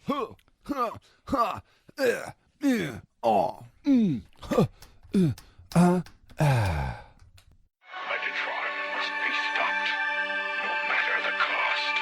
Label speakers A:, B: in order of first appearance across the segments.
A: huh, huh, huh, oh, huh, ah.
B: Megatron must be stopped, no matter the cost.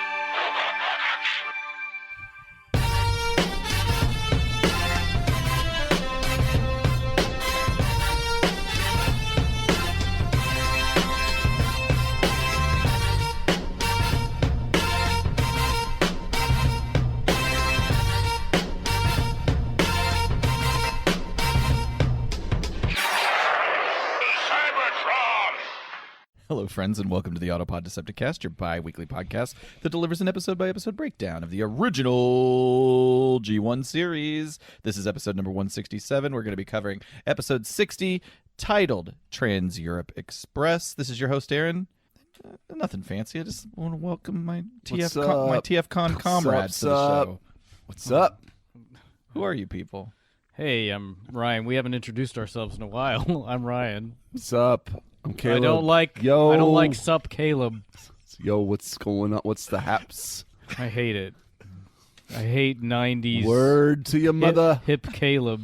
B: Cybertron!
C: Hello, friends, and welcome to the Autopod Decepticast, your bi-weekly podcast that delivers an episode-by-episode breakdown of the original G1 series. This is episode number 167. We're going to be covering episode 60, titled Trans-Europe Express. This is your host, Aaron. Nothing fancy. I just want to welcome my TFCon comrades to the show.
A: What's up?
C: Who are you people?
D: Hey, I'm Ryan. We haven't introduced ourselves in a while. I'm Ryan.
A: What's up? I'm Caleb.
D: I don't like sup Caleb.
A: Yo, what's going on? What's the haps?
D: I hate it. I hate 90s.
A: Word to your mother.
D: Hip Caleb.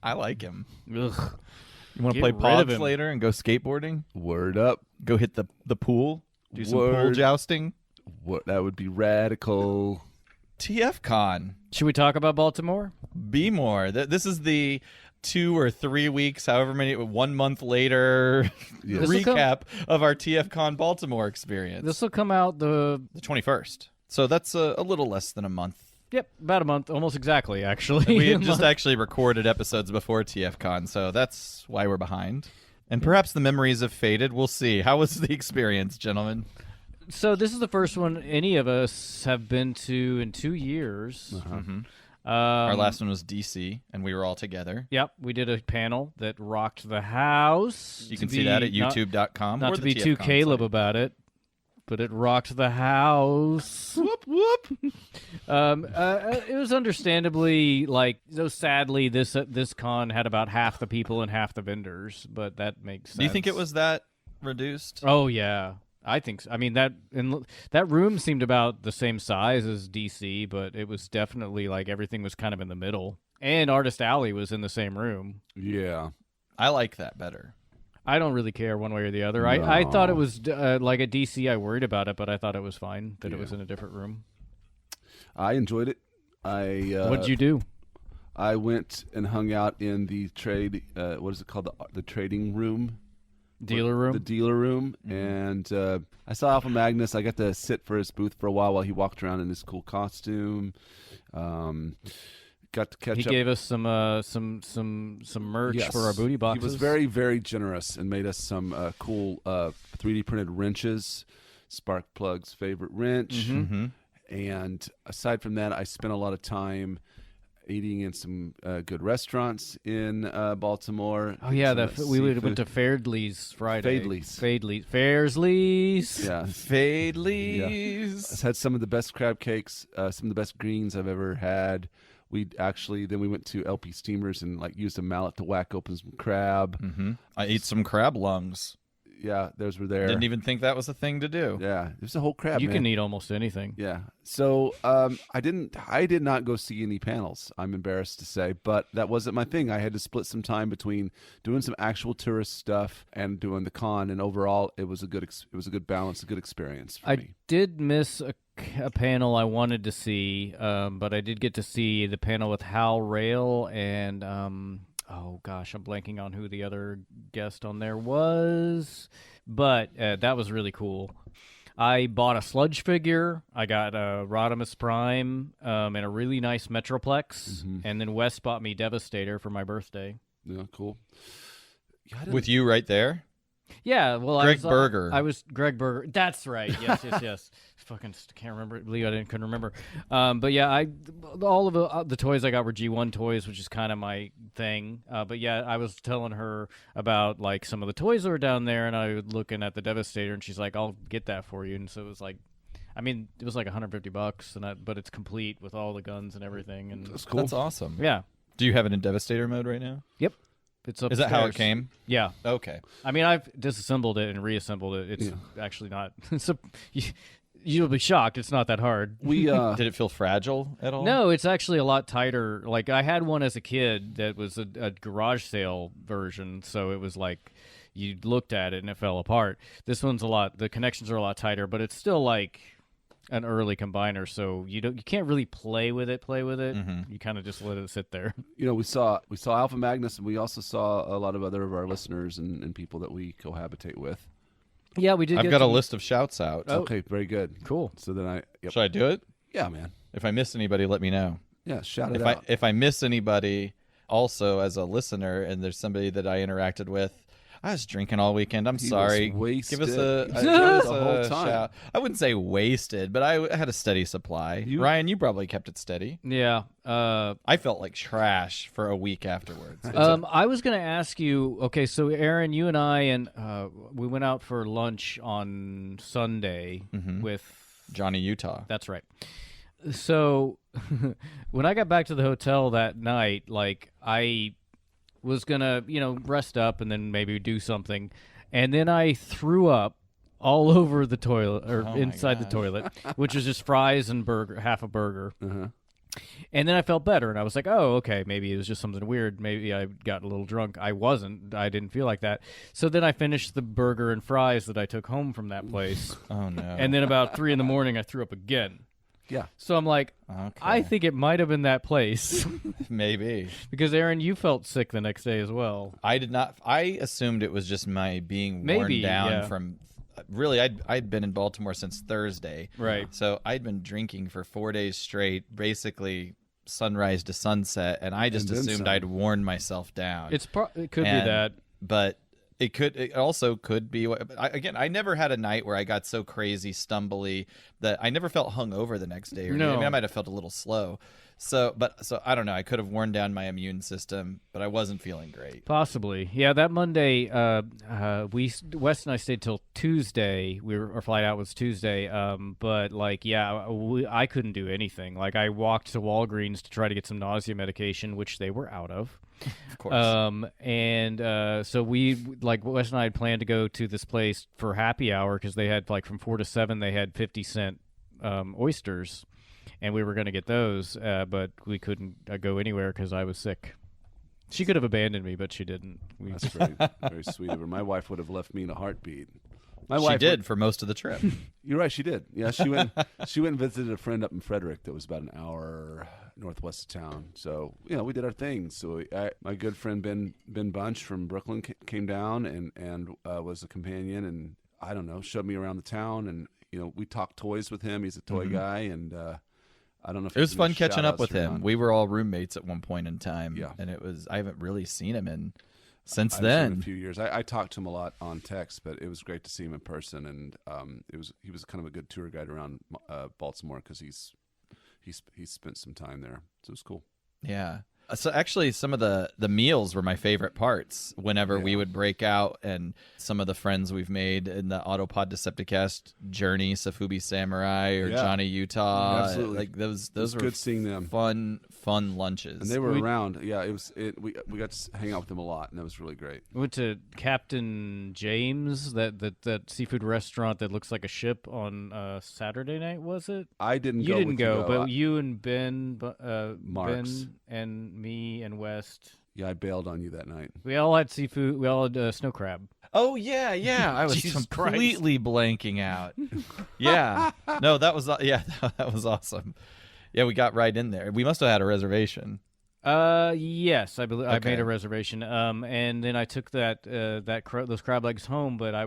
C: I like him.
D: Ugh.
C: You want to
D: Get
C: play
D: rid of
C: pods
D: him.
C: later and go skateboarding?
A: Word up.
C: Go hit the pool? Do some pool
A: Word.
C: jousting?
A: What? That would be radical.
C: TFCon.
D: Should we talk about Baltimore?
C: Be more. This is the 2 or 3 weeks, however many, 1 month later
A: Yes.
C: recap of our TFCon Baltimore experience.
D: This will come out
C: the 21st. So that's a little less than a month.
D: Yep, about a month, almost exactly, actually.
C: We had just actually recorded episodes before TFCon, so that's why we're behind. And perhaps the memories have faded. We'll see. How was the experience, gentlemen?
D: So this is the first one any of us have been to in 2 years.
C: Our last one was DC, and we were all together.
D: Yep, we did a panel that rocked the house.
C: You can see that at youtube.com.
D: Not
C: or
D: to
C: the
D: be too
C: TFCon
D: Caleb
C: site.
D: about it, but it rocked the house.
C: Whoop, whoop.
D: It was understandably so. Sadly, this con had about half the people and half the vendors, but that makes sense.
C: Do you think it was that reduced?
D: Oh yeah, I think so. I mean that room seemed about the same size as DC, but it was definitely like everything was kind of in the middle. And Artist Alley was in the same room.
A: Yeah.
C: I like that better.
D: I don't really care one way or the other.
A: No.
D: I thought it was like at DC. I worried about it, but I thought it was fine that it was
A: Yeah.
D: in a different room.
A: I enjoyed it.
D: What'd you do?
A: I went and hung out in the trade. What is it called? The trading room.
D: Dealer room?
A: The dealer room. And I saw Alpha Magnus. I got to sit for his booth for a while he walked around in his cool costume. Got to catch
D: He
A: up.
D: gave us some merch
A: Yes.
D: for our booty boxes.
A: He was very, very generous and made us some cool 3D printed wrenches. Spark Plug's favorite wrench.
C: Mm-hmm.
A: And aside from that, I spent a lot of time eating in some good restaurants in Baltimore.
D: Oh yeah,
A: Some
D: we
A: seafood.
D: went to Fairdley's Friday.
A: Faidley's.
D: Fairsley's.
A: Yeah.
C: Fadeleys.
A: Had some of the best crab cakes, some of the best greens I've ever had. Then we went to LP Steamers and used a mallet to whack open some crab.
C: Mm-hmm. I ate some crab lungs.
A: Yeah, those were there.
C: Didn't even think that was a thing to do.
A: Yeah, there's a whole crab.
D: You
A: man.
D: can eat almost anything.
A: Yeah. So I did not go see any panels, I'm embarrassed to say, but that wasn't my thing. I had to split some time between doing some actual tourist stuff and doing the con, and overall it was a good balance, a good experience for
D: I
A: me.
D: did miss a panel I wanted to see, but I did get to see the panel with Hal Rail and oh gosh, I'm blanking on who the other guest on there was, but that was really cool. I bought a sludge figure. I got a Rodimus Prime and a really nice Metroplex, and then Wes bought me Devastator for my birthday.
A: Yeah, cool. Yeah, I
C: With you right there?
D: Yeah, well,
C: Greg Berger.
D: I was Greg Berger. That's right. Yes. Fucking can't remember. Believe I couldn't remember. But yeah, all of the toys I got were G1 toys, which is kind of my thing. But yeah, I was telling her about some of the toys that were down there, and I was looking at the Devastator, and she's like, "I'll get that for you." And so it was like, I mean, it was like $150, but it's complete with all the guns and everything. And
A: That's cool.
C: That's awesome.
D: yeah,
C: Do you have it in Devastator mode right now?
D: yep. It's upstairs.
C: Is that how it came?
D: Yeah.
C: Okay.
D: I mean, I've disassembled it and reassembled it. It's actually not. You'll be shocked. It's not that hard.
A: We
C: Did it feel fragile at all?
D: No, it's actually a lot tighter. Like I had one as a kid that was a garage sale version, so it was like you looked at it and it fell apart. This one's the connections are a lot tighter, but it's still like an early combiner, so you can't really play with it. You kind of just let it sit there.
A: we saw Alpha Magnus, and we also saw a lot of other of our listeners and people that we cohabitate with.
D: Yeah, we did.
C: I've got a list of shouts out.
D: Oh.
A: Okay, very good.
D: Cool.
A: So then
C: Should I do it?
A: yeah, man.
C: If I miss anybody, let me know.
A: Yeah, shout it
C: If
A: out.
C: if I miss anybody, also as a listener, and there's somebody that I interacted with, I was drinking all weekend. I'm
A: He
C: sorry.
A: was wasted.
C: Give us a,
A: He
C: give
A: was
C: us
A: the
C: a
A: whole time.
C: shout. I wouldn't say wasted, but I had a steady supply. Ryan, you probably kept it steady.
D: Yeah.
C: I felt like trash for a week afterwards.
D: I was going to ask you. Okay, so Aaron, you and I we went out for lunch on Sunday with
C: Johnny Utah.
D: That's right. So when I got back to the hotel that night, like I was gonna, rest up and then maybe do something, and then I threw up all over the toilet or inside the toilet, which was just fries and half a burger.
A: Uh-huh.
D: And then I felt better, and I was like, oh, okay, maybe it was just something weird. Maybe I got a little drunk. I wasn't. I didn't feel like that. So then I finished the burger and fries that I took home from that place.
C: Oh no!
D: And then about 3 a.m, I threw up again.
A: Yeah.
D: So I'm like,
C: Okay.
D: I think it might have been that place.
C: Maybe.
D: Because, Aaron, you felt sick the next day as well.
C: I did not. I assumed it was just my being
D: Maybe,
C: worn down
D: yeah.
C: from. Really, I'd been in Baltimore since Thursday.
D: Right.
C: So I'd been drinking for 4 days straight, basically sunrise to sunset, and I just
A: And then
C: assumed
A: some.
C: I'd worn myself down.
D: It could be
C: And-
D: that.
C: But it also could be. I never had a night where I got so crazy, stumbly that I never felt hungover the next day. Or
D: No.
C: I mean, I might have felt a little slow. So I don't know. I could have worn down my immune system, but I wasn't feeling great.
D: Possibly. Yeah, that Monday, Wes and I stayed till Tuesday. Our flight out was Tuesday. But, I couldn't do anything. Like, I walked to Walgreens to try to get some nausea medication, which they were out of.
C: Of course.
D: So Wes and I had planned to go to this place for happy hour because they had, from 4 to 7, they had 50-cent oysters. And we were going to get those, but we couldn't go anywhere because I was sick. She could have abandoned me, but she didn't.
A: That's very, very sweet of her. My wife would have left me in a heartbeat. My
C: She
A: wife
C: did for most of the trip.
A: You're right. She did. Yeah, she went. She went and visited a friend up in Frederick that was about an hour northwest of town. So we did our thing. So my good friend Ben Bunch from Brooklyn came down and was a companion, and I don't know, showed me around the town, and we talked toys with him. He's a toy guy, and I don't know if
C: It was
A: there's
C: fun
A: any
C: catching up
A: shout-outs
C: with
A: or
C: him.
A: not.
C: We were all roommates at one point in time.
A: Yeah.
C: And I haven't really seen him since
A: I've seen him
C: then.
A: a few years. I talked to him a lot on text, but it was great to see him in person, and he was kind of a good tour guide around Baltimore because he's spent some time there, so it was cool.
C: Yeah. So actually, some of the meals were my favorite parts whenever we would break out, and some of the friends we've made in the Autopod Decepticast journey, Safubi Samurai or
A: Yeah.
C: Johnny Utah.
A: Absolutely.
C: Like those
A: was
C: were
A: good seeing them.
C: fun lunches.
A: And they were around. Yeah, we got to hang out with them a lot, and that was really great.
D: We went to Captain James, that seafood restaurant that looks like a ship on Saturday night, was it?
A: I didn't
D: You
A: go.
D: didn't
A: with
D: go,
A: you,
D: but you and Ben,
A: Marks.
D: Ben and me and West,
A: yeah, I bailed on you that night.
D: we all had seafood. We all had snow crab.
C: Oh yeah. I was
D: Jesus
C: completely blanking out. Yeah. No, that was that was awesome. Yeah, we got right in there. We must have had a reservation.
D: Yes, I believe I
C: Okay.
D: made a reservation. And then I took those crab legs home, but I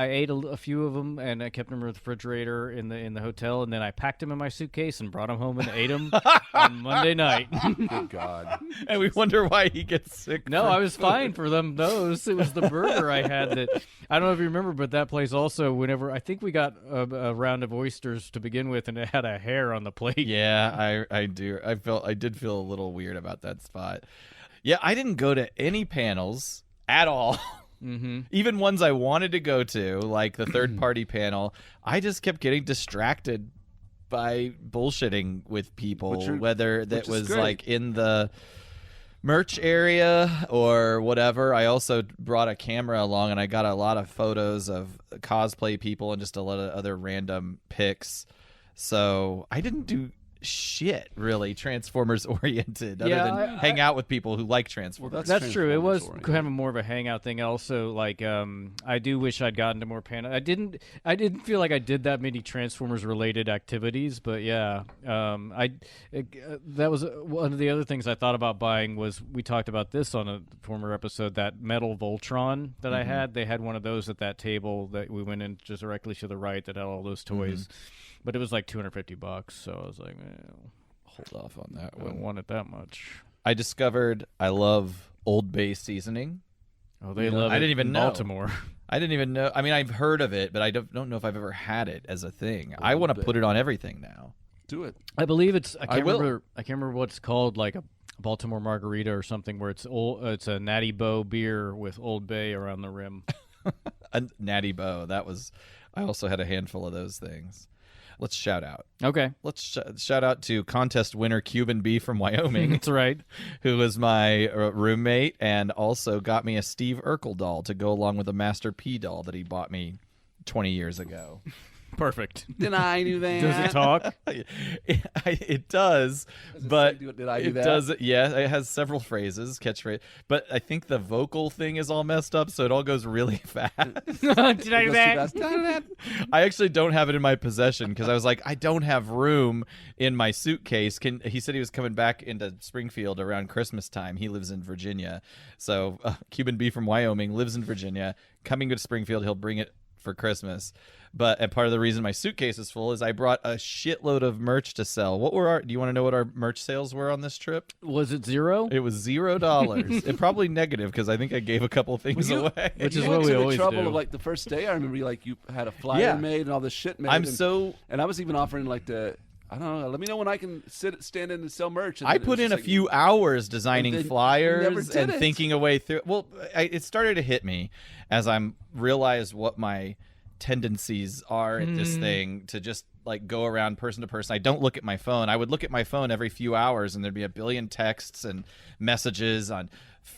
D: ate a few of them and I kept them in the refrigerator in the hotel, and then I packed them in my suitcase and brought them home and ate them on Monday night.
A: Good God.
C: And we wonder why he gets sick.
D: No,
C: from
D: I was
C: food.
D: fine for them. Those it was the burger I had that I don't know if you remember, but that place also. Whenever I think we got a round of oysters to begin with, and it had a hair on the plate.
C: Yeah, I do. I did feel a little weird about that spot. Yeah, I didn't go to any panels at all.
D: Mm-hmm.
C: Even ones I wanted to go to, like the third party panel. I just kept getting distracted by bullshitting with people, whether that
A: which is
C: was
A: great.
C: like in the merch area or whatever. I also brought a camera along, and I got a lot of photos of cosplay people and just a lot of other random pics. So I didn't do shit really Transformers oriented other than hang out with people who like Transformers.
D: That's true. It was
A: Transformers-oriented.
D: kind of more of a hangout thing. Also, like, I do wish I'd gotten to more panel. I didn't feel like I did that many Transformers related activities, but yeah, that was one of the other things I thought about buying. Was we talked about this on a former episode, that metal Voltron that I had. They had one of those at that table that we went in just directly to the right that had all those toys. But it was like $250, so I was like,
C: Hold off on that
D: I don't
C: one.
D: want it that much.
C: I discovered I love Old Bay seasoning.
D: Oh, they love it.
C: I didn't even
D: in
C: know.
D: Baltimore.
C: I didn't even know. I mean, I've heard of it, but I don't know if I've ever had it as a thing. I want to put it on everything now.
A: Do it.
D: I believe it's. I
C: will.
D: can't remember what it's called, like a Baltimore margarita or something, where it's It's a Natty Boh beer with Old Bay around the rim.
C: A Natty Boh. That was. I also had a handful of those things. Let's shout out.
D: Okay,
C: Let's shout out to contest winner Cuban B from Wyoming,
D: that's right.
C: who was my roommate and also got me a Steve Urkel doll to go along with a Master P doll that he bought me 20 years ago.
D: Perfect.
A: Did I do that?
D: Does it talk?
C: It does, but
A: Did I do
C: it
A: that?
C: does. Yeah, it has several phrases, catchphrase. But I think the vocal thing is all messed up, so it all goes really fast.
D: Did I do that?
C: I actually don't have it in my possession because I was like, I don't have room in my suitcase. He said he was coming back into Springfield around Christmas time. He lives in Virginia, so Cuban B from Wyoming lives in Virginia. Coming to Springfield, he'll bring it for Christmas. And part of the reason my suitcase is full is I brought a shitload of merch to sell. Do you want to know what our merch sales were on this trip?
D: Was it zero?
C: It was $0. It probably negative because I think I gave a couple things away.
D: Which is
A: you
D: what
A: went
D: we
A: to the
D: always
A: trouble
D: do.
A: of like the first day. I remember you had a flyer
C: Yeah.
A: made and all this shit made. and I was even offering like I don't know. Let me know when I can stand in and sell merch. And
C: I
A: then it
C: put
A: was
C: in a
A: just like,
C: few hours designing
A: And then you never
C: flyers
A: did
C: and
A: it.
C: thinking a way through. Well, it started to hit me as I realized what my tendencies are at this thing to just like go around person to person. I don't look at my phone. I would look at my phone every few hours and there'd be a billion texts and messages on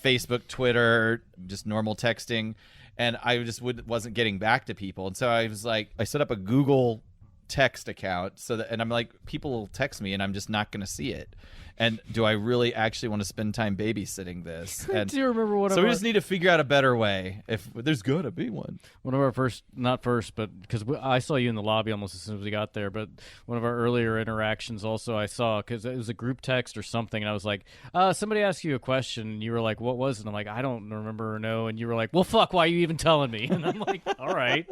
C: Facebook, Twitter, just normal texting. And I just wasn't getting back to people. And so I was like, I set up a Google text account and I'm like, people will text me and I'm just not going to see it. And do I really actually want to spend time babysitting this? And
D: Do you remember what?
C: so we just need to figure out a better way. If there's gotta be one.
D: One of our not first, but because I saw you in the lobby almost as soon as we got there. But one of our earlier interactions also I saw, because it was a group text or something, and I was like, somebody asked you a question, and you were like, what was it? And I'm like, I don't remember or know. And you were like, well, fuck, why are you even telling me? And I'm like, all right.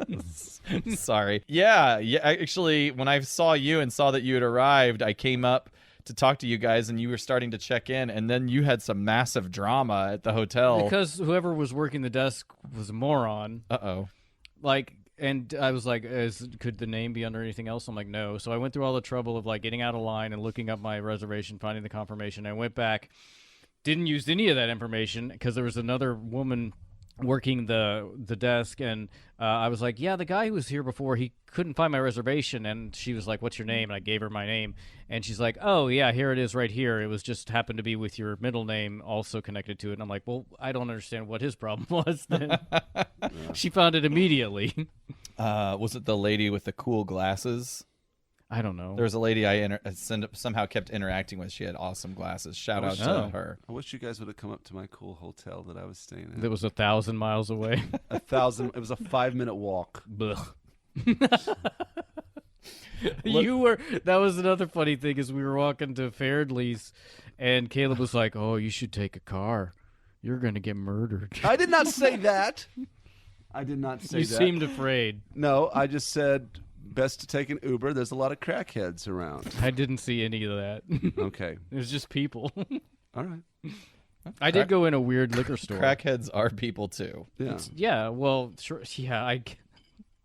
C: Sorry. Yeah. Actually, when I saw you and saw that you had arrived, I came up to talk to you guys, and you were starting to check in, and then you had some massive drama at the hotel.
D: Because whoever was working the desk was a moron.
C: Uh-oh.
D: Like, and I was like, could the name be under anything else? I'm like, no. So I went through all the trouble of like getting out of line and looking up my reservation, finding the confirmation. I went back, didn't use any of that information because there was another woman working the desk, and I was like, yeah, the guy who was here before, he couldn't find my reservation. And she was like, what's your name? And I gave her my name, and she's like, oh yeah, here it is right here. It was just happened to be with your middle name also connected to it. And I'm like, well, I don't understand what his problem was then. She found it immediately.
C: Was it the lady with the cool glasses?
D: I don't know.
C: There was a lady I somehow kept interacting with. She had awesome glasses. Shout out to her.
A: I wish you guys would have come up to my cool hotel that I was staying in.
D: That was 1,000 miles away.
A: 1,000. It was a 5-minute walk.
D: That was another funny thing is we were walking to Fairdley's, and Caleb was like, oh, you should take a car. You're going to get murdered.
A: I did not say that. I did not say
D: You
A: that.
D: seemed afraid.
A: No, I just said best to take an Uber. There's a lot of crackheads around.
D: I didn't see any of that.
A: Okay.
D: It was just people.
A: All right.
D: I did go in a weird liquor store.
C: Crackheads are people too.
A: Yeah.
D: Yeah, well, sure. Yeah,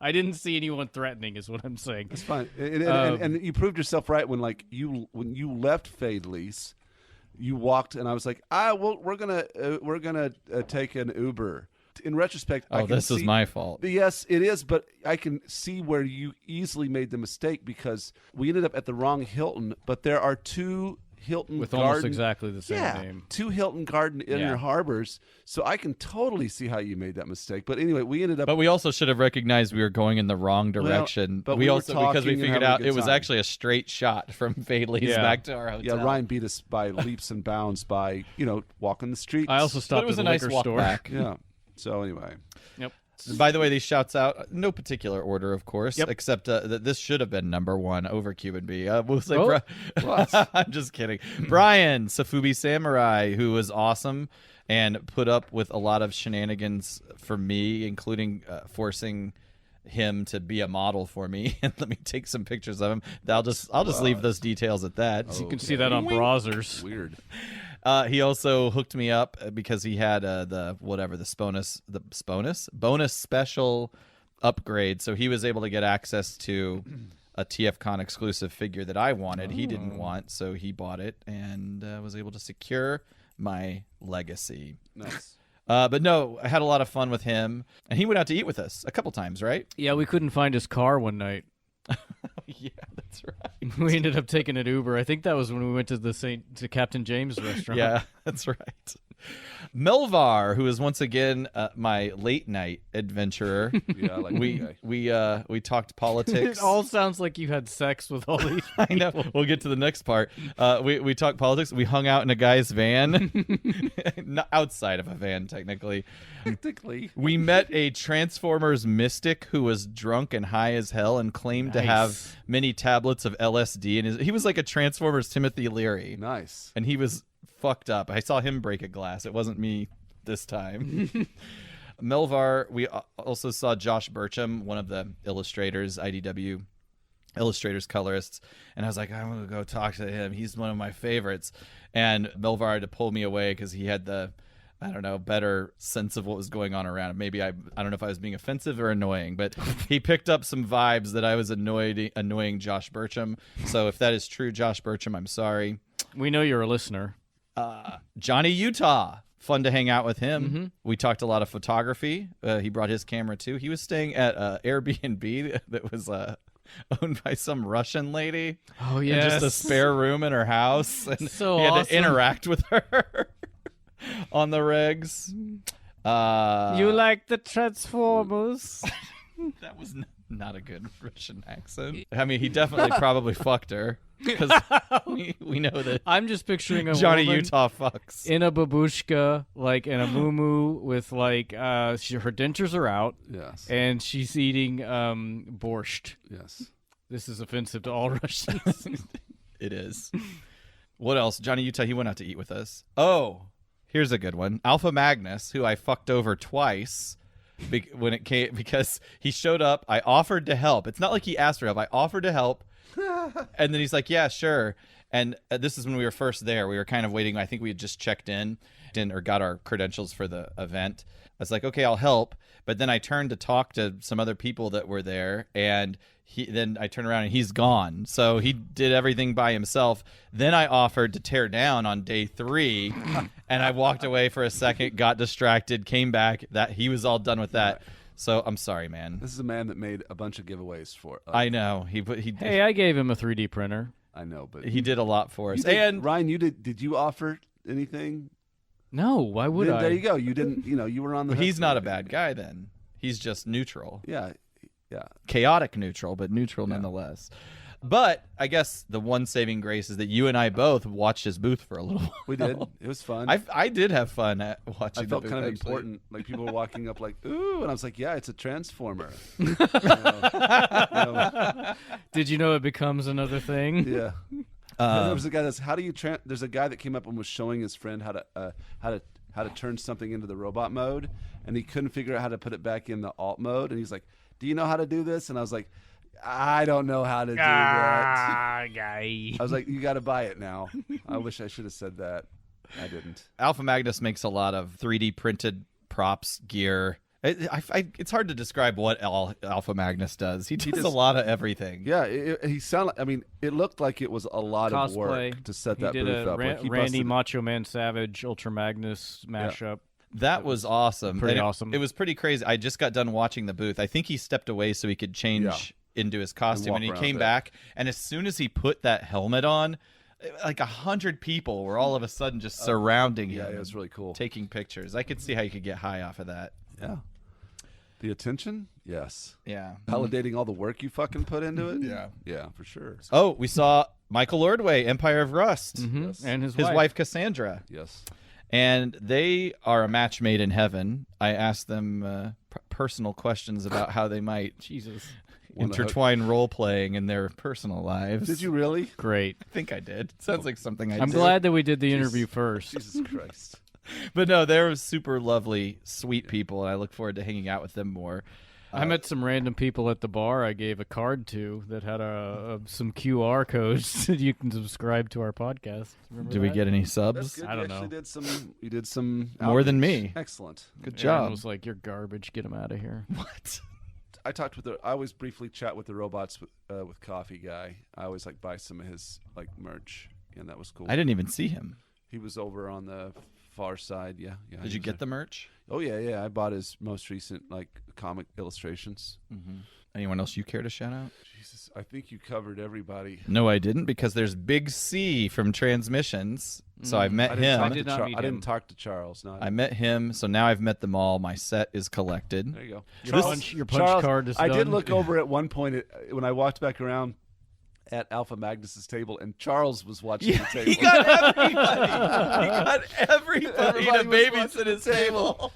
D: I didn't see anyone threatening is what I'm saying.
A: It's fine. And you proved yourself right when when you left Fadley's, you walked and I was like, we're gonna take an Uber. In retrospect, I can
C: this is
A: see-
C: my fault.
A: Yes, it is, but I can see where you easily made the mistake because we ended up at the wrong Hilton, but there are two Hilton
D: With
A: Garden.
D: almost exactly the same
A: yeah,
D: name.
A: 2 Hilton Garden Inner Harbors. So I can totally see how you made that mistake. But anyway, we ended up.
C: But we also should have recognized we were going in the wrong direction.
A: but
C: we
A: we were
C: also because we
A: talking and
C: figured
A: having a
C: out
A: good
C: it was
A: time.
C: actually a straight shot from Fadley's back to our hotel.
A: yeah, Ryan beat us by leaps and bounds by walking the streets.
D: I also
C: But
D: stopped
C: it was
D: at
C: a
D: the
C: nice
D: liquor
C: walk
D: store.
C: back.
A: Yeah. So anyway,
D: Yep.
C: By the way, these shouts out, no particular order, of course,
D: Yep.
C: except that this should have been number 1 over Cuban B. We'll say,
D: Oh.
C: I'm just kidding. Brian, Safubi Samurai, who was awesome and put up with a lot of shenanigans for me, including forcing him to be a model for me and let me take some pictures of him. I'll just leave those details at that.
D: You can see that on browsers.
A: weird.
C: He also hooked me up because he had the bonus special upgrade, so he was able to get access to a TFCon exclusive figure that I wanted. He didn't want, so he bought it and was able to secure my legacy.
A: Nice.
C: But no, I had a lot of fun with him, and he went out to eat with us a couple times, right?
D: Yeah, we couldn't find his car one night.
C: Yeah, that's right.
D: We ended up taking an Uber. I think that was when we went to to Captain James restaurant.
C: Yeah, that's right. Melvar, who is once again my late night adventurer.
A: Yeah, I like that guy.
C: We talked politics.
D: It all sounds like you had sex with all these.
C: I know. We'll get to the next part. We talked politics. We hung out in a guy's van, not outside of a van, technically.
A: Technically.
C: We met a Transformers mystic who was drunk and high as hell and claimed to have many tablets of LSD. And he was like a Transformers Timothy Leary.
A: Nice.
C: And he was fucked up. I saw him break a glass. It wasn't me this time. Melvar, we also saw Josh Burcham, one of the illustrators, IDW illustrators, colorists, and I was like, I'm going to go talk to him. He's one of my favorites. And Melvar had to pull me away because he had the, I don't know, better sense of what was going on around him. Maybe I don't know if I was being offensive or annoying, but he picked up some vibes that I was annoying Josh Burcham. So if that is true, Josh Burcham, I'm sorry.
D: We know you're a listener.
C: Johnny Utah, fun to hang out with him. We talked a lot of photography. He brought his camera too. He was staying at Airbnb that was owned by some Russian lady.
D: Oh,
C: And
D: yes.
C: just a spare room in her house, and
D: So
C: he had to
D: awesome.
C: interact with her on the regs.
D: You like the Transformers?
C: That was not a good Russian accent. I mean, he definitely probably fucked her because we know that
D: I'm just picturing a
C: Johnny
D: woman
C: Utah fucks.
D: in a babushka, like in a muumuu with like her dentures are out,
A: Yes.
D: and she's eating borscht.
A: Yes.
D: This is offensive to all Russians.
C: It is. What else? Johnny Utah, he went out to eat with us. Oh, here's a good one. Alpha Magnus, who I fucked over twice when it came because he showed up. I offered to help. It's not like he asked for help. I offered to help. And then he's like, yeah, sure. And this is when we were first there. We were kind of waiting. I think we had just checked in or got our credentials for the event. I was like, okay, I'll help. But then I turned to talk to some other people that were there, and then I turned around and he's gone. So he did everything by himself. Then I offered to tear down on day 3, and I walked away for a second, got distracted, came back. That he was all done with that. So I'm sorry, man.
A: This is a man that made a bunch of giveaways for us.
C: I know he
D: Hey, I gave him a 3D printer.
A: I know, but
C: he did a lot for us.
A: you did-
C: And
A: Ryan, did you offer anything?
D: No, why would
A: Then
D: I?
A: There you go. You didn't. You were on the.
C: But
A: hook
C: he's
A: for
C: not a
A: everything.
C: bad guy then. He's just neutral.
A: Yeah.
C: Chaotic neutral, but neutral nonetheless. But I guess the one saving grace is that you and I both watched his booth for a little while.
A: We did. It was fun.
C: I did have fun at watching
A: I felt
C: the booth,
A: kind of
C: actually.
A: important. Like people were walking up, like, "Ooh," and I was like, "Yeah, it's a transformer."
D: Did you know it becomes another thing?
A: Yeah. There was a guy that's how do you there's a guy that came up and was showing his friend how to turn something into the robot mode, and he couldn't figure out how to put it back in the alt mode, and he's like, "Do you know how to do this?" And I was like, "I don't know how to do that."
D: Guy.
A: I was like, "You got to buy it now." I wish I should have said that. I didn't.
C: Alpha Magnus makes a lot of 3D printed props, gear. It's hard to describe what Alpha Magnus does. He does a lot of everything.
A: Yeah, he sounded. I mean, it looked like it was a lot of
D: Cosplay.
A: work to set
D: He
A: that
D: did
A: booth
D: a
A: up. Like, he
D: Randy
A: busted-
D: Macho Man Savage Ultra Magnus mashup.
C: That was awesome.
D: Pretty
C: And
D: awesome.
C: It was pretty crazy. I just got done watching the booth. I think he stepped away so he could change into his costume,
A: walk
C: and he
A: around
C: came
A: with it.
C: back. And as soon as he put that helmet on, like 100 people were all of a sudden just surrounding
A: Yeah,
C: him.
A: it was really cool.
C: Taking pictures. I could see how you could get high off of that.
A: Yeah. The attention? Yes.
C: Yeah.
A: Validating all the work you fucking put into it?
C: Yeah.
A: Yeah, for sure.
C: Oh, we saw Michael Ordway, Empire of Rust.
A: Yes.
D: And his
C: Wife Cassandra.
A: Yes.
C: And they are a match made in heaven. I asked them personal questions about how they might
D: Jesus.
C: intertwine role playing in their personal lives.
A: Did you really?
D: Great.
C: I think I did. Sounds like something I
D: I'm
C: did.
D: glad that we did the interview first.
A: Jesus Christ.
C: But no, they're super lovely, sweet people, and I look forward to hanging out with them more.
D: I met some random people at the bar I gave a card to that had some QR codes that you can subscribe to our podcast. Remember
C: Do we
D: that?
C: get any
A: That's
C: subs?
A: good.
D: I don't
A: you actually
D: know.
A: You did some
C: More than
A: outreach.
C: me.
A: Excellent.
C: Good
D: Aaron
C: job.
D: was like, "You're garbage. Get him out of here."
C: What?
A: I always briefly chat with the robots with coffee guy. I always like buy some of his like merch, and that was cool.
C: I didn't even see him.
A: He was over on the far side. Yeah.
C: Did you get the merch?
A: Oh yeah. I bought his most recent like comic illustrations.
C: Anyone else you care to shout out?
A: Jesus, I think you covered everybody.
C: No, I didn't, because there's Big C from Transmissions. So I've met him.
D: I did not meet
A: I
D: him.
A: didn't talk to Charles. No,
C: I met him, so now I've met them all. My set is collected.
A: There you go.
D: Your punch
A: Charles,
D: card is
A: I did
D: done.
A: look over at one point when I walked back around at Alpha Magnus's table, and Charles was watching the table.
C: He got everybody. He got everybody to
A: Everybody was
C: babysit his table.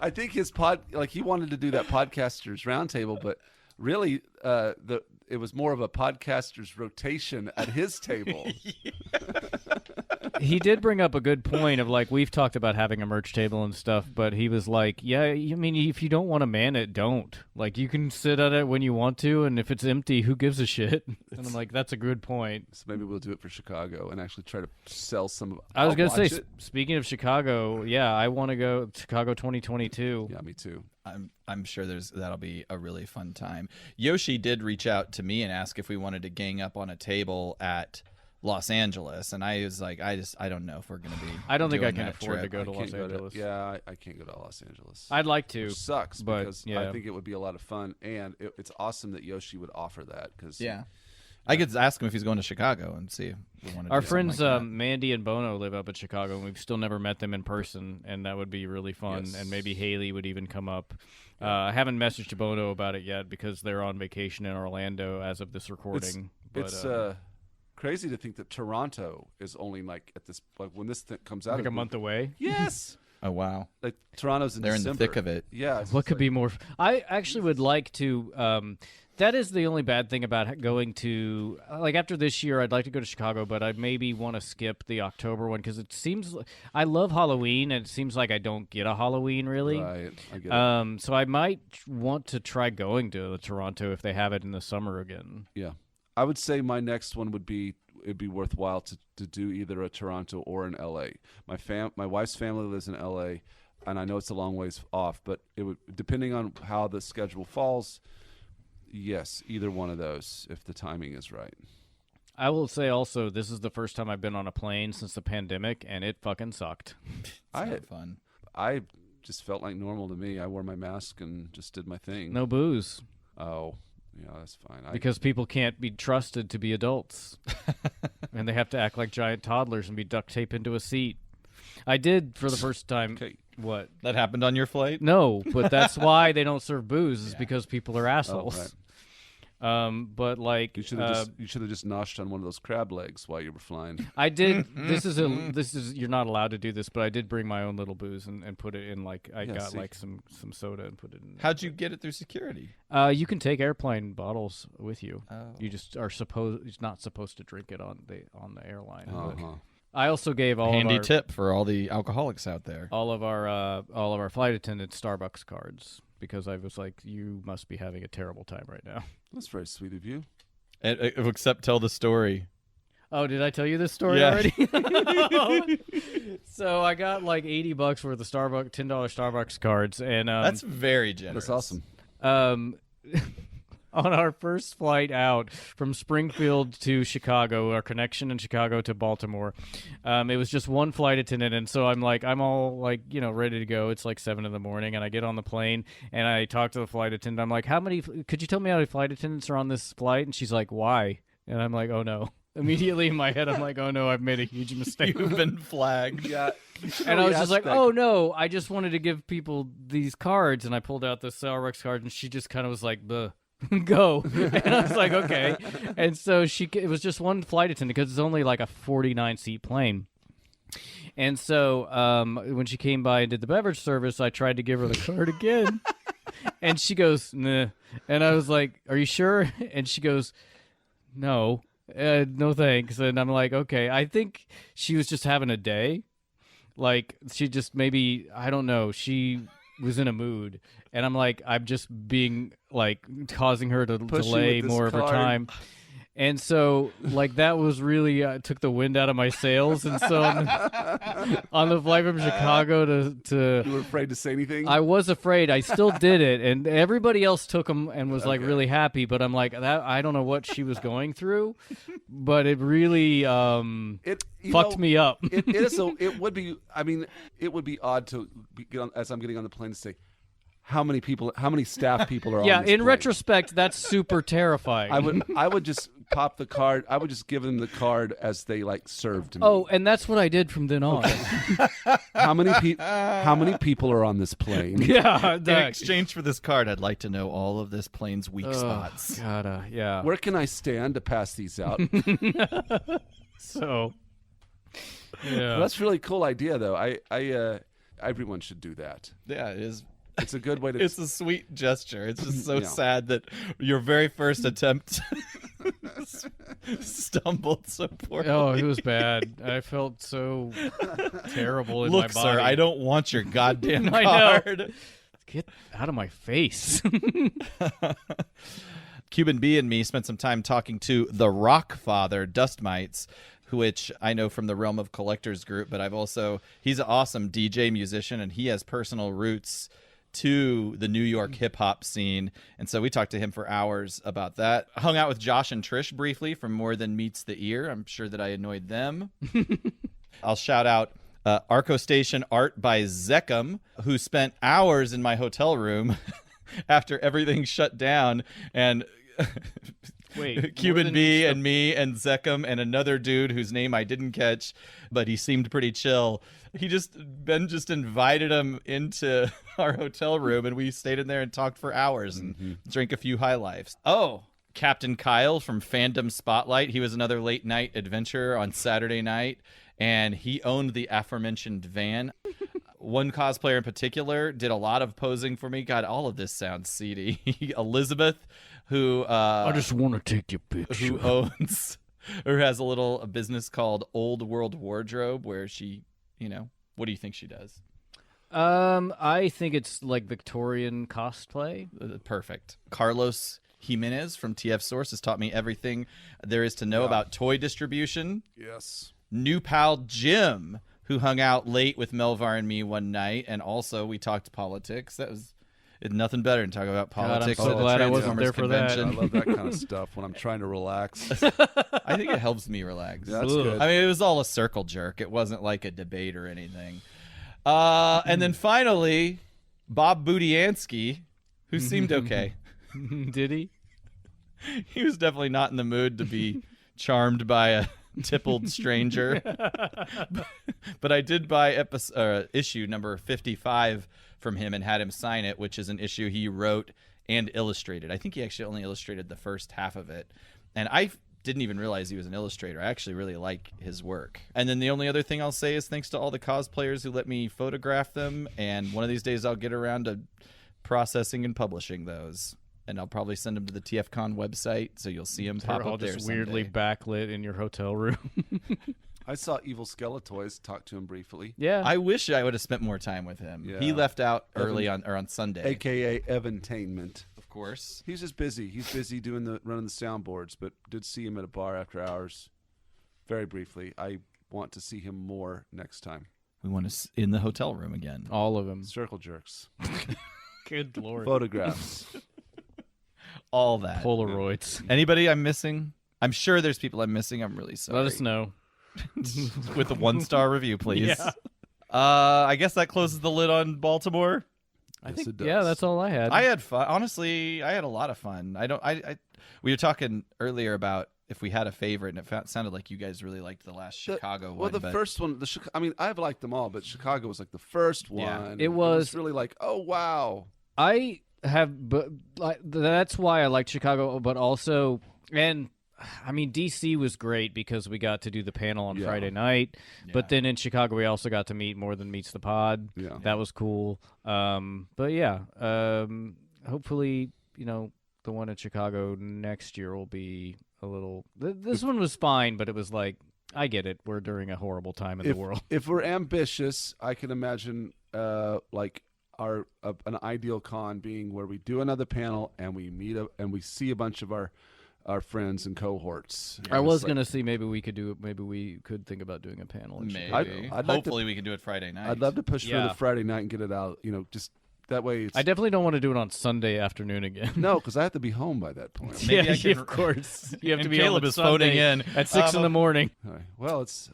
A: I think his he wanted to do that podcasters roundtable, but really, it was more of a podcasters rotation at his table.
D: He did bring up a good point of like we've talked about having a merch table and stuff, but he was like, "Yeah, I mean, if you don't want to man it, don't. Like, you can sit at it when you want to, and if it's empty, who gives a shit?" And I'm like, "That's a good point."
A: So maybe we'll do it for Chicago and actually try to sell some.
D: I was
A: gonna
D: gonna say, speaking of Chicago, yeah, I want to go Chicago 2022.
A: Yeah, me too.
C: I'm sure that'll be a really fun time. Yoshi did reach out to me and ask if we wanted to gang up on a table at Los Angeles, and I was like, I don't know if we're gonna be.
D: I don't think I
C: doing
D: can
C: that
D: afford to
C: trip.
D: go to
A: I
D: Los
A: can't go
D: Angeles.
A: I can't go to Los Angeles.
D: I'd like to.
A: Which sucks
D: but,
A: because
D: yeah.
A: I think it would be a lot of fun, and it's awesome that Yoshi would offer that because
C: Yeah. I could ask him if he's going to Chicago and see if we want to.
D: Our
C: do something
D: friends
C: like that.
D: Mandy and Bono live up in Chicago, and we've still never met them in person, and that would be really fun.
A: Yes.
D: And maybe Haley would even come up. I haven't messaged Bono about it yet because they're on vacation in Orlando as of this recording.
A: it's crazy to think that Toronto is only like at this when this comes out
D: like a month away.
A: Yes,
C: Oh wow,
A: like Toronto's in
C: they're in the
A: December.
C: thick of it.
A: Yeah, it's
D: What
A: just
D: could
A: like-
D: be more? I actually would like to. That is the only bad thing about going to like after this year. I'd like to go to Chicago, but I maybe want to skip the October one because it seems I love Halloween, and it seems like I don't get a Halloween really.
A: Right, I get it.
D: So I might want to try going to Toronto if they have it in the summer again.
A: Yeah, I would say my next one would be it'd be worthwhile to do either a Toronto or an LA. My wife's family lives in LA, and I know it's a long ways off, but it would depending on how the schedule falls. Yes, either one of those if the timing is right.
D: I will say also, this is the first time I've been on a plane since the pandemic, and it fucking sucked.
C: It's not fun.
A: I just felt like normal to me. I wore my mask and just did my thing.
D: No booze.
A: Oh, yeah, that's fine.
D: Because people can't be trusted to be adults. And they have to act like giant toddlers and be duct taped into a seat. I did for the first time.
A: Okay.
D: What?
C: That happened on your flight?
D: No, but that's why they don't serve booze is because people are assholes.
A: right.
D: But like
A: you should have just noshed on one of those crab legs while you were flying.
D: I did. This is you're not allowed to do this, but I did bring my own little booze and put it in like I got
A: see.
D: like some soda and put it in.
C: How'd you get it through security?
D: You can take airplane bottles with you.
C: Oh.
D: You just are not supposed to drink it on the airline. But
A: Uh-huh.
D: I also gave
C: Handy tip for all the alcoholics out there.
D: all of our flight attendants Starbucks cards because I was like, you must be having a terrible time right now.
A: That's very sweet of you.
C: Except tell the story.
D: Oh, did I tell you this story
C: Yeah.
D: already? So I got like $80 worth of $10 Starbucks cards, and
C: That's very generous.
A: That's awesome.
D: On our first flight out from Springfield to Chicago, our connection in Chicago to Baltimore, it was just one flight attendant, and so I'm all like, ready to go. It's like 7 a.m, and I get on the plane, and I talk to the flight attendant. I'm like, could you tell me how many flight attendants are on this flight? And she's like, why? And I'm like, oh no. Immediately in my head, I'm like, oh no, I've made a huge mistake.
C: You've been flagged.
A: Yeah.
D: And I was just like, oh no, I just wanted to give people these cards. And I pulled out the Starbucks card, and she just kind of was like, go. And I was like, okay. And so it was just one flight attendant because it's only like a 49-seat plane. And so when she came by and did the beverage service, I tried to give her the card again. And she goes, nah. And I was like, are you sure? And she goes, no. No thanks. And I'm like, okay, I think she was just having a day. Like, she just maybe, I don't know, she was in a mood. And I'm like, I'm just being, like, causing her to delay more of her time. And so, like, that was really took the wind out of my sails. And so on the flight from Chicago to
A: You were afraid to say anything?
D: I was afraid. I still did it, and everybody else took them and was like really happy. But I'm like, that I don't know what she was going through, but it really fucked me up.
A: It would be. I mean, it would be odd to get on, as I'm getting on the plane to say, how many staff people are on
D: Yeah,
A: this
D: in
A: plane?
D: retrospect, that's super terrifying.
A: I would just pop the card. I would just give them the card as they like served me.
D: Oh, and that's what I did from then on.
A: How many people are on this plane?
D: Yeah,
C: In exchange for this card, I'd like to know all of this plane's weak spots.
D: God, yeah.
A: Where can I stand to pass these out?
D: So, yeah.
A: Well, that's a really cool idea, though. Everyone should do that.
C: Yeah, it is.
A: It's a good way to.
C: It's a sweet gesture. It's just so
A: Yeah.
C: sad that your very first attempt stumbled so poorly.
D: Oh, it was bad. I felt so terrible in
C: Look,
D: my body.
C: sir, I don't want your goddamn
D: I know.
C: card.
D: Get out of my face.
C: Cuban B and me spent some time talking to the rock father, Dust Mites, which I know from the realm of Collectors Group, but he's an awesome DJ musician, and he has personal roots to the New York hip hop scene. And so we talked to him for hours about that. Hung out with Josh and Trish briefly from More Than Meets the Ear. I'm sure that I annoyed them. I'll shout out Arco Station Art by Zeckham, who spent hours in my hotel room after everything shut down. And
D: Wait,
C: Cuban B and me and Zeckham and another dude whose name I didn't catch, but he seemed pretty chill. Ben just invited him into our hotel room, and we stayed in there and talked for hours and drank a few high lifes. Oh, Captain Kyle from Fandom Spotlight. He was another late night adventure on Saturday night, and he owned the aforementioned van. One cosplayer in particular did a lot of posing for me. God, all of this sounds seedy. Elizabeth, who
D: I just want to take your picture.
C: who owns or has a business called Old World Wardrobe, where she, what do you think she does?
D: I think it's like Victorian cosplay.
C: Perfect. Carlos Jimenez from TF Source has taught me everything there is to know about toy distribution.
A: Yes.
C: New pal Jim, who hung out late with Melvar and me one night, and also we talked politics. That was nothing better than talking about politics.
D: I'm so
C: at the
D: glad I wasn't
C: Transformers
D: there for that.
C: convention.
A: I love that kind of stuff when I'm trying to relax.
C: I think it helps me relax.
A: That's good.
C: I mean, it was all a circle jerk. It wasn't like a debate or anything. And then finally, Bob Budiansky, who seemed okay.
D: Did he?
C: He was definitely not in the mood to be charmed by a tippled stranger. But I did buy issue number 55 from him and had him sign it, which is an issue he wrote and illustrated. I think he actually only illustrated the first half of it. And I didn't even realize he was an illustrator. I actually really like his work. And then the only other thing I'll say is thanks to all the cosplayers who let me photograph them. And one of these days I'll get around to processing and publishing those. And I'll probably send them to the TFCon website, so you'll see them pop
D: They're all
C: up there
D: just weirdly
C: someday.
D: backlit in your hotel room.
A: I saw Evil Skeletoys, talked to him briefly,
D: Yeah.
C: I wish I would have spent more time with him.
A: Yeah.
C: He left out early on Sunday.
A: a.k.a. Evantainment.
C: Of course.
A: He's just busy. He's busy running the soundboards, but did see him at a bar after hours very briefly. I want to see him more next time.
C: We want to in the hotel room again.
D: All of them.
A: Circle jerks.
D: Good lord.
A: Photographs.
C: All that.
D: Polaroids.
C: Anybody I'm missing? I'm sure there's people I'm missing. I'm really sorry.
D: Let us know.
C: With a 1-star review, please.
D: Yeah.
C: I guess that closes the lid on Baltimore.
D: I
A: Yes,
D: think,
A: it does.
D: yeah, that's all I had.
C: I had fun. Honestly, I had a lot of fun. We were talking earlier about if we had a favorite, and it sounded like you guys really liked the last Chicago one.
A: Well, the
C: but
A: first one, I mean, I've liked them all, but Chicago was like the first
C: Yeah.
A: one.
D: It was
A: really like, oh wow.
D: I have, but like, that's why I liked Chicago, but also, and I mean, DC was great because we got to do the panel on
A: Yeah.
D: Friday night, but
C: Yeah.
D: then in Chicago we also got to meet More Than Meets the Pod.
A: Yeah.
D: That was cool. But yeah, hopefully, the one in Chicago next year will be a little. This one was fine, but it was like, I get it. We're during a horrible time in the world.
A: If we're ambitious, I can imagine like an ideal con being where we do another panel and we meet and we see a bunch of our friends and cohorts.
D: I was
A: It's like-
D: gonna see maybe we could think about doing a panel. In
C: maybe.
D: Chicago.
A: I'd like to-
C: Hopefully, we can do it Friday night.
A: I'd love to push for
D: Yeah.
A: the Friday night and get it out. Just that way. It's,
D: I definitely don't want to do it on Sunday afternoon again.
A: no, because I have to be home by that point.
C: Maybe
D: yeah,
C: I can-
D: of course. You have to
C: And
D: be
C: Caleb
D: home
C: is phoning
D: Sunday
C: in.
D: at 6 in the morning.
A: All right. Well, it's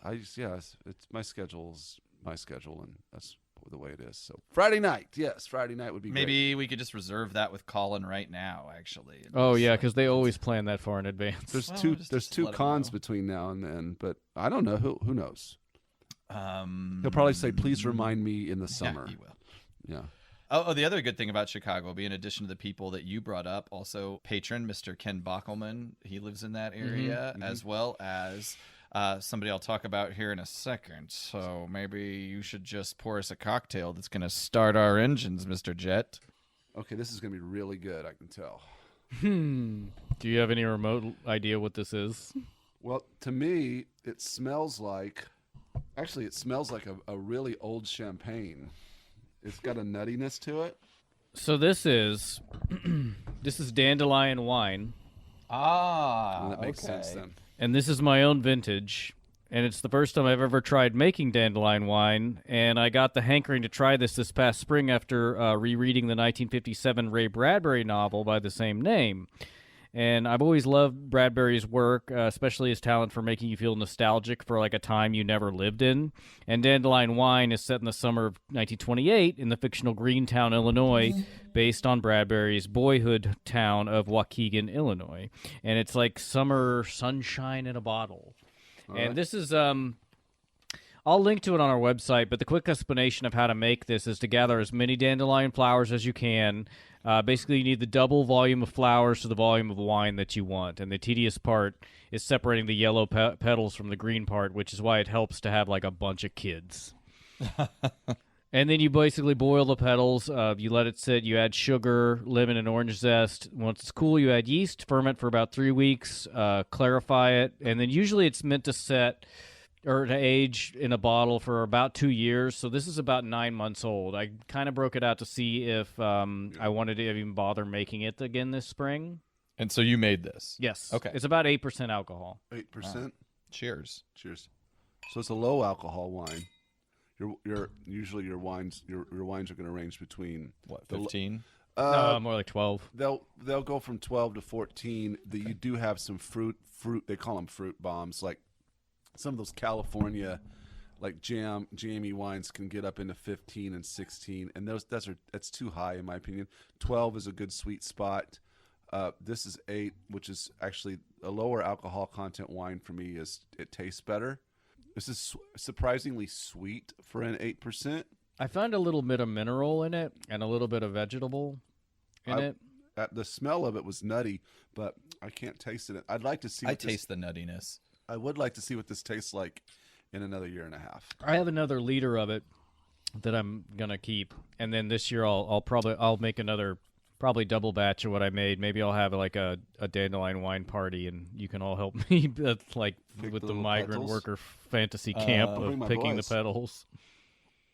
A: my schedule's my schedule, and that's the way it is. So Friday night, yes, Friday night would be great.
C: Maybe we could just reserve that with Colin right now. Actually. And
D: Oh
C: just,
D: yeah,
C: like,
D: because they always plan that far in advance.
A: There's
C: Well,
A: two
C: just-
A: there's
C: just
A: two
C: let 'em
A: cons
C: know.
A: between now and then, but I don't know who knows.
C: Um,
A: He'll probably say, "Please remind me in the
C: yeah,
A: summer."
C: he will.
A: Yeah.
C: Oh, the other good thing about Chicago, in addition to the people that you brought up, also patron Mr. Ken Bockelman, he lives in that area, as well as somebody I'll talk about here in a second. So maybe you should just pour us a cocktail that's going to start our engines, Mr. Jet.
A: Okay, this is gonna be really good. I can tell.
D: Do you have any remote idea what this is?
A: Well, to me, it smells like. Actually, it smells like a really old champagne. It's got a nuttiness to it.
D: So this is this is dandelion wine,
C: Ah,
A: That makes sense then.
D: and this is my own vintage. And it's the first time I've ever tried making dandelion wine, and I got the hankering to try this past spring after rereading the 1957 Ray Bradbury novel by the same name. And I've always loved Bradbury's work, especially his talent for making you feel nostalgic for like a time you never lived in. And Dandelion Wine is set in the summer of 1928 in the fictional Greentown, Illinois, based on Bradbury's boyhood town of Waukegan, Illinois. And it's like summer sunshine in a bottle. And this is I'll link to it on our website, but the quick explanation of how to make this is to gather as many dandelion flowers as you can. Basically, you need the double volume of flowers to the volume of wine that you want. And the tedious part is separating the yellow petals from the green part, which is why it helps to have like a bunch of kids. And then you basically boil the petals. You let it sit. You add sugar, lemon, and orange zest. Once it's cool, you add yeast, ferment for about 3 weeks, clarify it, and then usually it's meant to set or to age in a bottle for about 2 years. So this is about 9 months old. I kind of broke it out to see if I wanted to even bother making it again this spring.
C: And so you made this.
D: Yes.
C: Okay.
D: It's about 8% alcohol.
A: 8%.
C: Cheers.
A: Cheers. So it's a low alcohol wine. Your usually your wines are going to range between
C: What, 15?
D: More like 12.
A: They'll go from 12 to 14. You do have some fruit. They call them fruit bombs. Like some of those California, like jammy wines can get up into 15 and 16, and that's too high in my opinion. 12 is a good sweet spot. This is 8, which is actually a lower alcohol content wine for me. It tastes better. This is surprisingly sweet for an 8%.
D: I found a little bit of mineral in it and a little bit of vegetable in it.
A: The smell of it was nutty, but I can't taste it. I'd like to see.
C: I taste the nuttiness.
A: I would like to see what this tastes like in another year and a half.
D: I have another liter of it that I'm gonna keep, and then this year I'll make another probably double batch of what I made. Maybe I'll have like a dandelion wine party, and you can all help me like
A: Pick
D: with
A: the
D: the
A: little
D: migrant
A: petals?
D: worker fantasy camp
A: I'll bring
D: of
A: my
D: picking
A: boys.
D: the petals.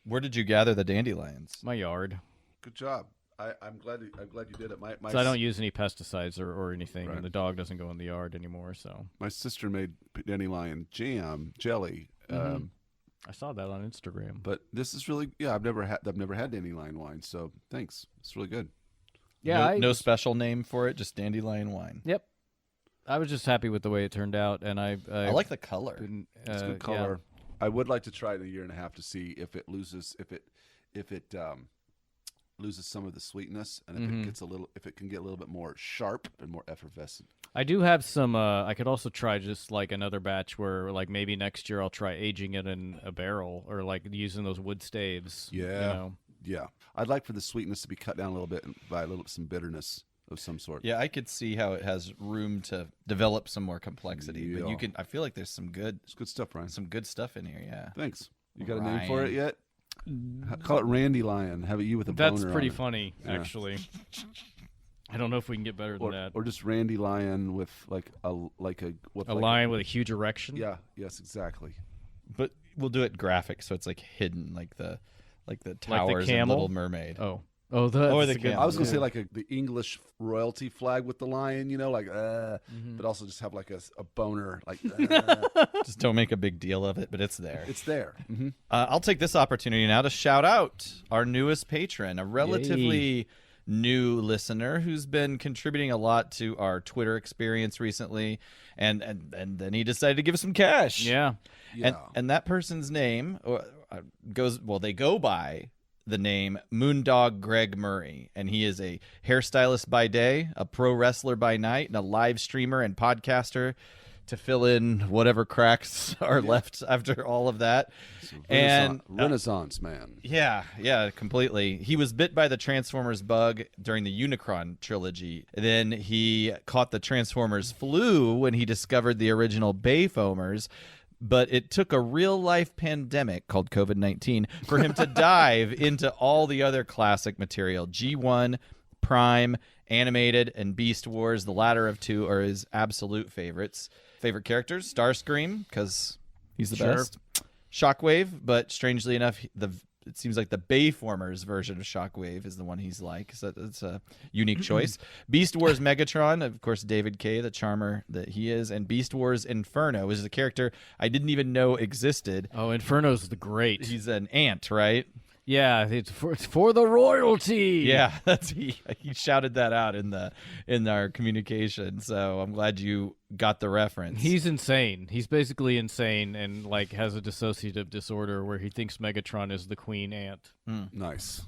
C: Where did you gather the dandelions?
D: My yard,
A: Good job. I'm glad you did it. My
D: so I don't use any pesticides or anything,
A: Right.
D: and the dog doesn't go in the yard anymore. So
A: my sister made dandelion jelly.
D: I saw that on Instagram.
A: But this is really I've never had dandelion wine. So thanks. It's really good.
D: Yeah,
C: No special name for it, just dandelion wine.
D: Yep. I was just happy with the way it turned out, and I
C: like the color.
D: didn't,
A: It's good color. I would like to try it in a year and a half to see if it loses if it loses some of the sweetness, and if it can get a little bit more sharp and more effervescent.
D: I do have some. I could also try just like another batch where, like, maybe next year I'll try aging it in a barrel or like using those wood staves.
A: Yeah,
D: you know?
A: yeah. I'd like for the sweetness to be cut down a little bit by some bitterness of some sort.
C: Yeah, I could see how it has room to develop some more complexity. But
A: Yeah.
C: I feel like there's some good
A: It's good stuff, Ryan.
C: stuff in here. Yeah.
A: Thanks. You got a name for it
C: Ryan.
A: yet? Call it Randy Lion. Have it you with a
D: That's
A: boner
D: pretty
A: on it.
D: funny,
A: Yeah.
D: actually. I don't know if we can get better than that.
A: Or just Randy Lion with
D: A lion with a huge erection.
A: Yeah. Yes. Exactly.
C: But we'll do it graphic, so it's like hidden, like the towers in
D: camel?
C: Little Mermaid.
D: Oh,
C: Or the
D: that's a good
C: camel.
A: I was gonna
D: one.
A: say like the English royalty flag with the lion, but also just have like a boner, like
C: Just don't make a big deal of it, but it's there.
A: it's there. Mm-hmm.
C: I'll take this opportunity now to shout out our newest patron, a relatively new listener who's been contributing a lot to our Twitter experience recently, and then he decided to give us some cash.
D: Yeah.
A: Yeah.
C: And that person's name they go by the name Moondog Greg Murray, and he is a hairstylist by day, a pro wrestler by night, and a live streamer and podcaster to fill in whatever cracks are left after all of that. And
A: Renaissance man.
C: yeah, completely. He was bit by the Transformers bug during the Unicron trilogy. Then he caught the Transformers flu when he discovered the original Bayfoamers. But it took a real-life pandemic called COVID-19 for him to dive into all the other classic material. G1, Prime, Animated, and Beast Wars. The latter of two are his absolute favorites. Favorite characters? Starscream, because he's the best. Shockwave, but strangely enough, it seems like the Bayformers version of Shockwave is the one he's like. So it's a unique choice. Beast Wars Megatron, of course, David Kaye, the charmer that he is, and Beast Wars Inferno is a character I didn't even know existed.
D: Oh, Inferno's the great.
C: He's an ant, right?
D: Yeah, it's for the royalty.
C: Yeah, he shouted that out in our communication. So I'm glad you got the reference.
D: He's insane. He's basically insane and like has a dissociative disorder where he thinks Megatron is the queen ant.
A: Nice.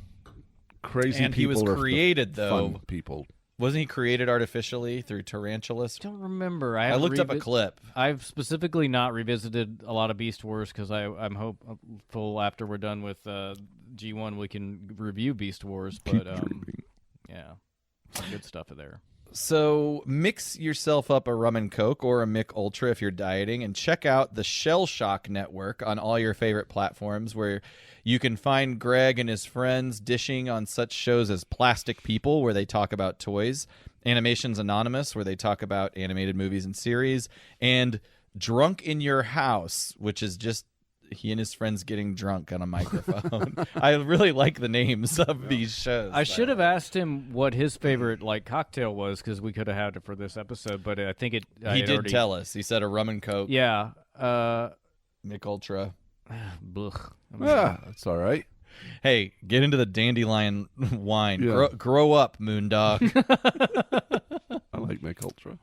A: Crazy
C: And he
A: people
C: was
A: are the
C: created, though.
A: fun people.
C: Wasn't he created artificially through Tarantulas?
D: Don't remember.
C: I looked up a clip.
D: I've specifically not revisited a lot of Beast Wars because I'm hopeful after we're done with G1 we can review Beast Wars. But yeah, some good stuff in there.
C: So mix yourself up a rum and coke or a Mick Ultra if you're dieting, and check out the Shell Shock Network on all your favorite platforms, where you can find Greg and his friends dishing on such shows as Plastic People, where they talk about toys, Animations Anonymous, where they talk about animated movies and series, and Drunk in Your House, which is just he and his friends getting drunk on a microphone. I really like the names of these shows.
D: I should have asked him what his favorite cocktail was because we could have had it for this episode, but I think
C: He did tell us. He said a rum and coke.
D: Yeah.
C: Mick Ultra.
D: Blech.
A: Yeah, that's all right.
C: Hey, get into the dandelion wine.
A: Yeah.
C: Grow up, Moondog.
A: I like Make Ultra.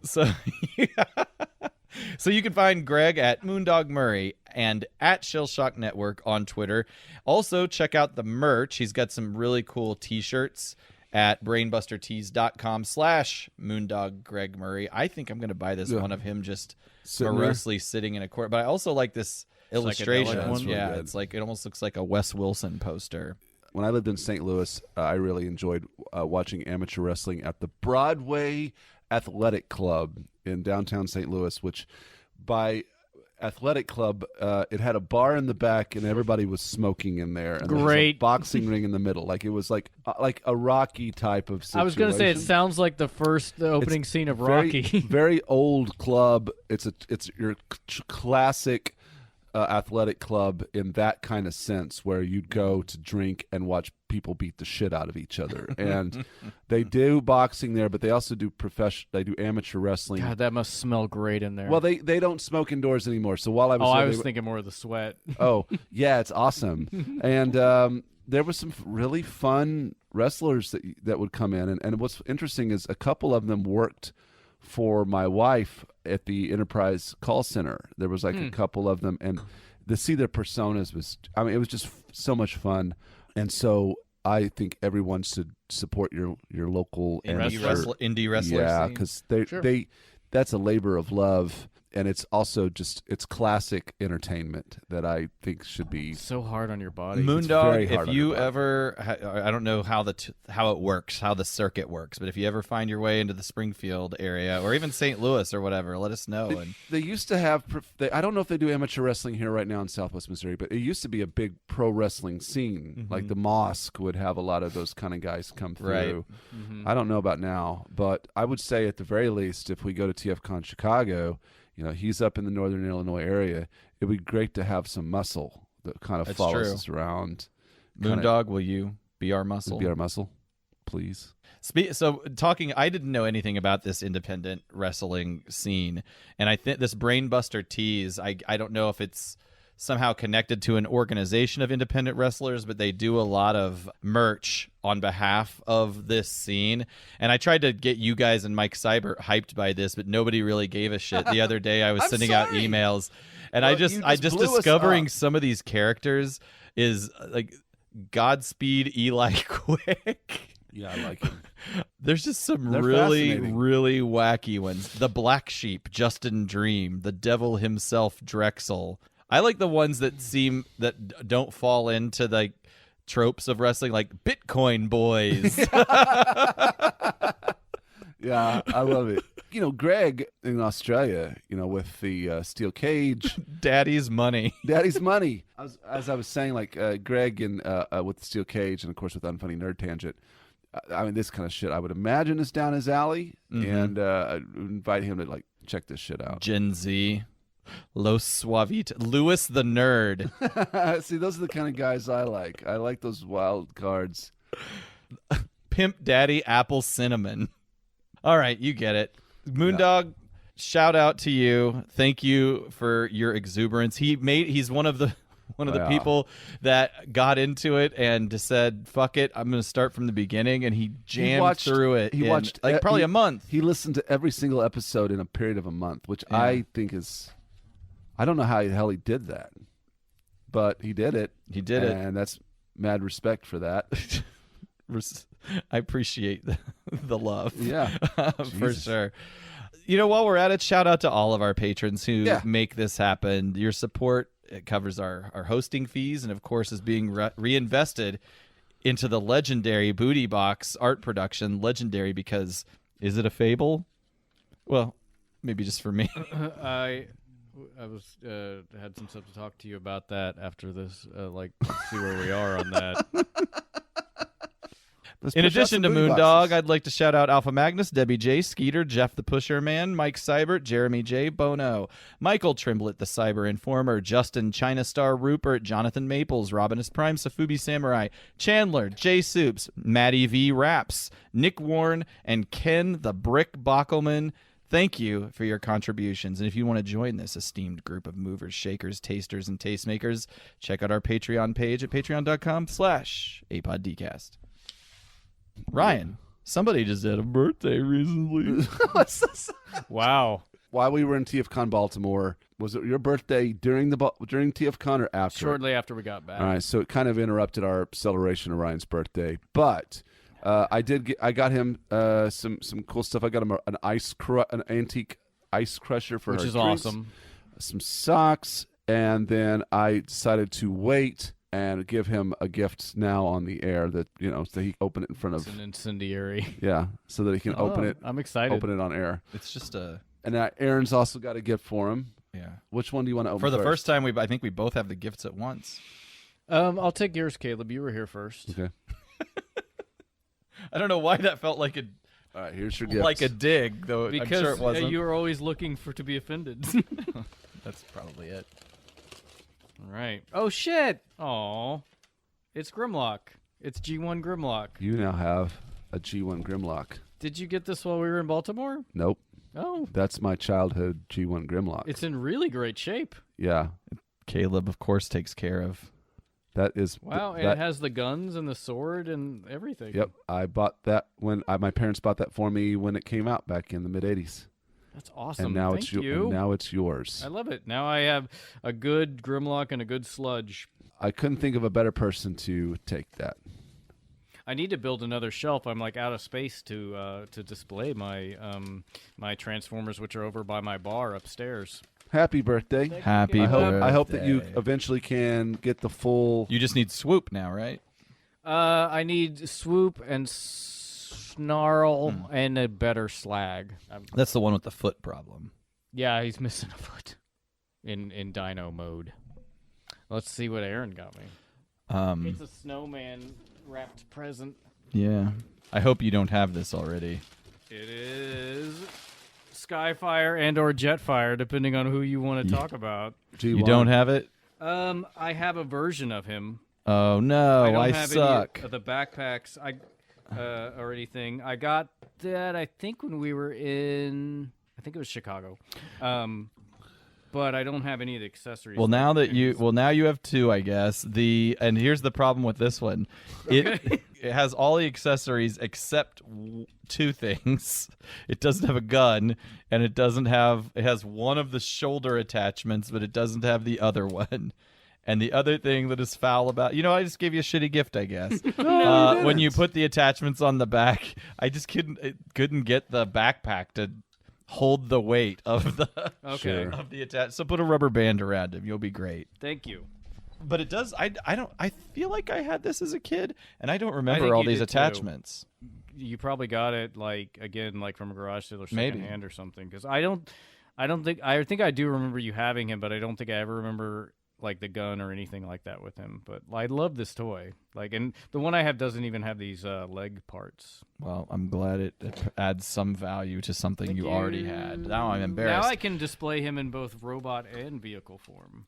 C: So you can find Greg at Moondog Murray and at Shell Shock Network on Twitter. Also, check out the merch. He's got some really cool T-shirts at brainbustertees.com/Moondog Greg Murray. I think I'm going to buy this one of him just morosely sitting in a corner. But I also like this illustration.
D: Psychedelic one.
A: That's really
C: Yeah,
A: good.
C: it's like it almost looks like a Wes Wilson poster.
A: When I lived in St. Louis, I really enjoyed watching amateur wrestling at the Broadway Athletic Club in downtown St. Louis, which by athletic club, it had a bar in the back and everybody was smoking in there. And there was a
D: Great.
A: boxing ring in the middle. Like it was like a Rocky type of situation.
D: I was going to say it sounds like the opening scene of Rocky.
A: Very old club. It's your classic athletic club in that kind of sense, where you'd go to drink and watch people beat the shit out of each other. And they do boxing there, but they also do they do amateur wrestling.
D: God, that must smell great in there.
A: Well, they don't smoke indoors anymore. So while I was
D: I
A: there,
D: was thinking more of the sweat.
A: oh yeah, it's awesome. And there was some really fun wrestlers that would come in, and what's interesting is a couple of them worked for my wife at the Enterprise call center. There was like a couple of them, and to see their personas was, it was just so much fun. And so I think everyone should support your local amateur.
C: Indie wrestler
A: Yeah,
C: scene.
A: because
D: Sure.
A: that's a labor of love, and it's also just it's classic entertainment that I think should be.
D: So hard on your body.
A: very
C: Moondog,
A: hard
C: if
A: on
C: you
A: your body.
C: ever, I don't know how how it works, how the circuit works, but if you ever find your way into the Springfield area or even St. Louis or whatever, let us know. And
A: They used to have. I don't know if they do amateur wrestling here right now in Southwest Missouri, but it used to be a big pro wrestling scene. Like the Mosque would have a lot of those kind of guys come through.
C: Right.
A: I don't know about now, but I would say at the very least, if we go to TFCon Chicago, he's up in the Northern Illinois area. It'd be great to have some muscle that kind of
C: That's
A: follows
C: true.
A: us around. Kinda
C: Moondog, will you be our muscle?
A: Be our muscle, please.
C: So talking, I didn't know anything about this independent wrestling scene, and I think this Brainbuster tease, I don't know if it's somehow connected to an organization of independent wrestlers, but they do a lot of merch on behalf of this scene. And I tried to get you guys and Mike Seibert hyped by this, but nobody really gave a shit. The other day I was
A: I'm
C: sending out
A: sorry.
C: emails, and
A: Well,
C: I just
A: blew us
C: discovering
A: up.
C: some of these characters is like Godspeed Eli Quick.
A: Yeah, I like him.
C: There's just some
A: They're
C: really,
A: fascinating.
C: really wacky ones. The Black Sheep, Justin Dream, the Devil himself, Drexel. I like the ones that don't fall into like tropes of wrestling, like Bitcoin Boys.
A: Yeah, I love it. Greg in Australia, with the steel cage,
C: Daddy's Money.
A: Daddy's Money. As I was saying, like Greg and with the steel cage, and of course with Unfunny Nerd Tangent. I mean, this kind of shit I would imagine is down his alley, and I'd invite him to like check this shit out.
C: Gen Z. Los Suavita. Lewis the Nerd.
A: See, those are the kind of guys I like. I like those wild cards.
C: Pimp Daddy Apple Cinnamon. All right, you get it. Moondog, shout out to you. Thank you for your exuberance. He's one of the people that got into it and just said, "Fuck it, I'm going to start from the beginning." And he jammed through it.
A: He
C: in,
A: watched
C: like probably
A: he-
C: a month.
A: He listened to every single episode in a period of a month, which I think is. I don't know how the hell he did that, but he did it.
C: He did it.
A: and that's mad respect for that.
C: I appreciate the love.
A: Yeah,
C: For
A: Jesus.
C: sure. While we're at it, shout out to all of our patrons who
A: Yeah.
C: make this happen. Your support, it covers our hosting fees and, of course, is being reinvested into the legendary Booty Box art production. Legendary because, is it a fable? Well, maybe just for me.
D: I was had some stuff to talk to you about that after this. See where we are on that.
A: Let's
C: In
A: push out
C: addition
A: some
C: to
A: booty
C: Moondog,
A: boxes.
C: I'd like to shout out Alpha Magnus, Debbie J, Skeeter, Jeff the Pusher Man, Mike Seibert, Jeremy J, Bono, Michael Trimblett, the Cyber Informer, Justin China Star Rupert, Jonathan Maples, Robinus Prime, Safubi Samurai, Chandler, J Soups, Maddie V Raps, Nick Warren, and Ken the Brick Bockelman. Thank you for your contributions. And if you want to join this esteemed group of movers, shakers, tasters, and tastemakers, check out our Patreon page at patreon.com/APODcast. Ryan, somebody just had a birthday recently.
D: Wow.
A: While we were in TFCon Baltimore, was it your birthday during TFCon or after?
D: Shortly after we got back.
A: All right, so it kind of interrupted our celebration of Ryan's birthday, but I got him some cool stuff. I got him an antique ice crusher for
D: Which
A: our
D: is
A: drinks,
D: awesome.
A: some socks, and then I decided to wait and give him a gift now on the air that so he can open it in front
D: It's
A: of
D: an incendiary.
A: so that he can open it
D: I'm excited.
A: open it on air.
C: It's just a
A: And Aaron's also got a gift for him.
C: yeah.
A: Which one do you want to open
C: For the
A: first
C: first time, I think we both have the gifts at once.
D: I'll take yours, Caleb. You were here first.
A: Okay.
C: I don't know why that felt like
A: All right, here's your gift.
C: like a dig, though.
D: Because
C: I'm sure it wasn't.
D: you were always looking to be offended.
C: That's probably it.
D: All right. Oh shit! Aw, it's Grimlock. It's G1 Grimlock.
A: You now have a G1 Grimlock.
D: Did you get this while we were in Baltimore?
A: Nope.
D: Oh,
A: That's my childhood G1 Grimlock.
D: it's in really great shape.
A: Yeah.
C: Caleb, of course, takes care of.
A: That is
D: Wow, and
A: that,
D: it has the guns and the sword and everything.
A: Yep, I bought that when my parents bought that for me when it came out back in the mid '80s,
D: That's awesome.
A: and now
D: Thank
A: it's
D: you.
A: and now it's yours.
D: I love it. Now I have a good Grimlock and a good Sludge.
A: I couldn't think of a better person to take that.
D: I need to build another shelf. I'm like out of space to display my my Transformers, which are over by my bar upstairs.
A: Happy birthday.
C: Happy
A: I hope that you
C: birthday.
A: eventually can get the full.
C: You just need swoop now, right?
D: I need swoop and snarl and a better slag.
C: That's the one with the foot problem.
D: Yeah, he's missing a foot in dino mode. Let's see what Aaron got me. It's a snowman wrapped present.
C: Yeah. I hope you don't have this already.
D: It is Skyfire and or Jetfire, depending on who you want to talk about.
A: G1.
C: You don't have it?
D: I have a version of him.
C: Oh no,
D: I don't
C: I
D: have
C: suck.
D: any of the backpacks or anything. I got that I think when we were in it was Chicago. But I don't have any of the accessories.
C: Well, now you have two, I guess. And here's the problem with this one. It has all the accessories except two things. It doesn't have a gun, and it has one of the shoulder attachments, but it doesn't have the other one. And the other thing that is foul about, I just gave you a shitty gift, I guess. When you put the attachments on the back, I just couldn't get the backpack to hold the weight of the of the attach. So put a rubber band around him. You'll be great.
D: Thank you.
C: But it does. I feel like I had this as a kid, and I don't
D: think
C: remember all
D: you
C: these
D: did too.
C: attachments.
D: You probably got it like from a garage sale or
C: Maybe.
D: secondhand or something. Because I think I do remember you having him, but I don't think I ever remember like the gun or anything like that with him. But I love this toy. And the one I have doesn't even have these leg parts.
C: Well, I'm glad it adds some value to something
D: Thank
C: you
D: you.
C: already had. Now I'm embarrassed.
D: Now I can display him in both robot and vehicle form.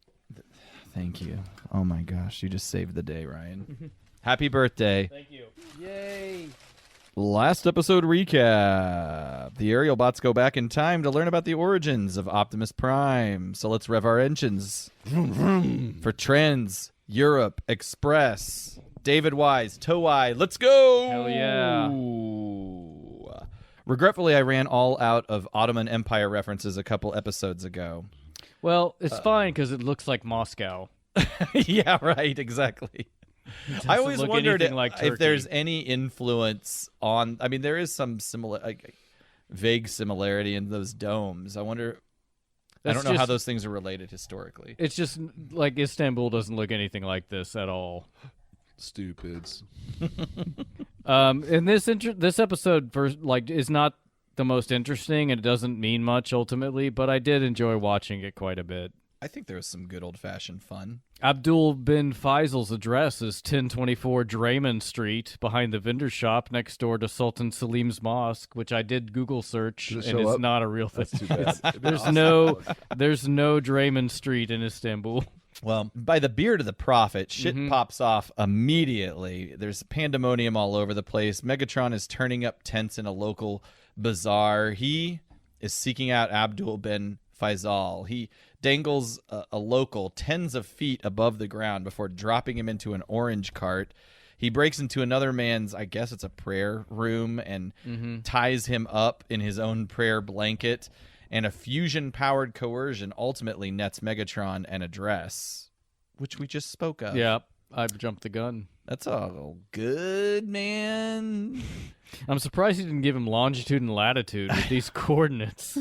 C: Thank you. Oh my gosh, you just saved the day, Ryan. Happy birthday.
D: Thank you. Yay.
C: Last episode recap. The aerial bots go back in time to learn about the origins of Optimus Prime. So let's rev our engines. For Trends, Europe, Express, David Wise, Towai, let's go!
D: Hell yeah.
C: Regretfully, I ran all out of Ottoman Empire references a couple episodes ago.
D: Well, it's fine because it looks like Moscow.
C: Yeah, right, exactly. I always
D: look
C: wondered
D: anything like
C: if there's
D: Turkey.
C: any influence on. I mean, there is some vague similarity in those domes. I wonder. I
D: That's
C: don't know how
D: just-
C: those things are related historically.
D: It's just like Istanbul doesn't look anything like this at all.
A: Stupids.
D: And this episode is not the most interesting, and it doesn't mean much ultimately, but I did enjoy watching it quite a bit.
C: I think there was some good old-fashioned fun.
D: Abdul bin Faisal's address is 1024 Draymond Street, behind the vendor shop next door to Sultan Salim's mosque, which I did Google search,
A: Does it
D: and
A: show
D: it's
A: up?
D: not a real thing.
A: That's too bad.
D: There's no Draymond Street in Istanbul.
C: Well, by the beard of the prophet, shit pops off immediately. There's pandemonium all over the place. Megatron is turning up tents in a local bazaar. He is seeking out Abdul bin Faisal. He dangles a local tens of feet above the ground before dropping him into an orange cart. He breaks into another man's, I guess it's a prayer room, and ties him up in his own prayer blanket. And a fusion-powered coercion ultimately nets Megatron an address, which we just spoke of.
D: Yeah, I jumped the gun.
C: That's all good, man.
D: I'm surprised he didn't give him longitude and latitude with these coordinates.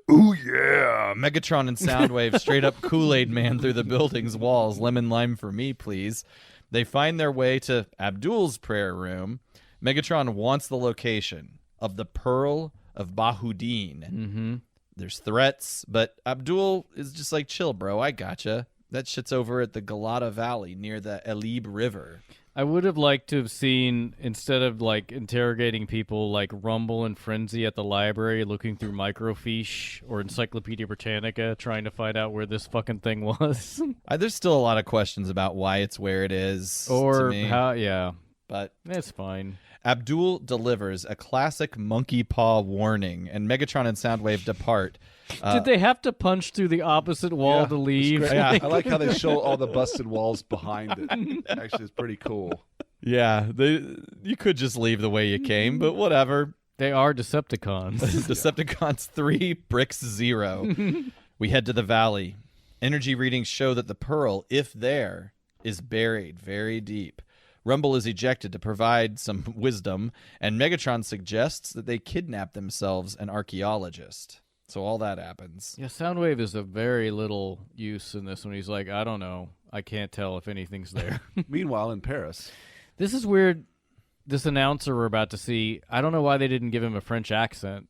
C: Ooh, yeah. Megatron and Soundwave straight up Kool-Aid Man through the building's walls. Lemon lime for me, please. They find their way to Abdul's prayer room. Megatron wants the location of the Pearl of Bahudin.
D: Mm-hmm.
C: There's threats, but Abdul is just like, chill, bro. I gotcha. That shit's over at the Galata Valley near the Elib River.
D: I would have liked to have seen, instead of interrogating people like Rumble and Frenzy at the library looking through microfiche or Encyclopedia Britannica trying to find out where this fucking thing was.
C: There's still a lot of questions about why it's where it is.
D: Or
C: to me,
D: how, yeah.
C: but
D: It's fine.
C: Abdul delivers a classic monkey paw warning, and Megatron and Soundwave depart.
D: Did they have to punch through the opposite wall
A: Yeah,
D: to
A: it's
D: leave?
A: great.
C: Yeah.
A: I like how they show all the busted walls behind it. Actually, it's pretty cool.
C: Yeah, you could just leave the way you came, but whatever.
D: They are Decepticons.
C: Decepticons 3, Bricks 0. We head to the valley. Energy readings show that the Pearl, if there, is buried very deep. Rumble is ejected to provide some wisdom, and Megatron suggests that they kidnap themselves an archaeologist. So all that happens.
D: Yeah, Soundwave is of very little use in this one. He's like, I don't know. I can't tell if anything's there.
A: Meanwhile, in Paris,
D: This is weird. This announcer we're about to see, I don't know why they didn't give him a French accent.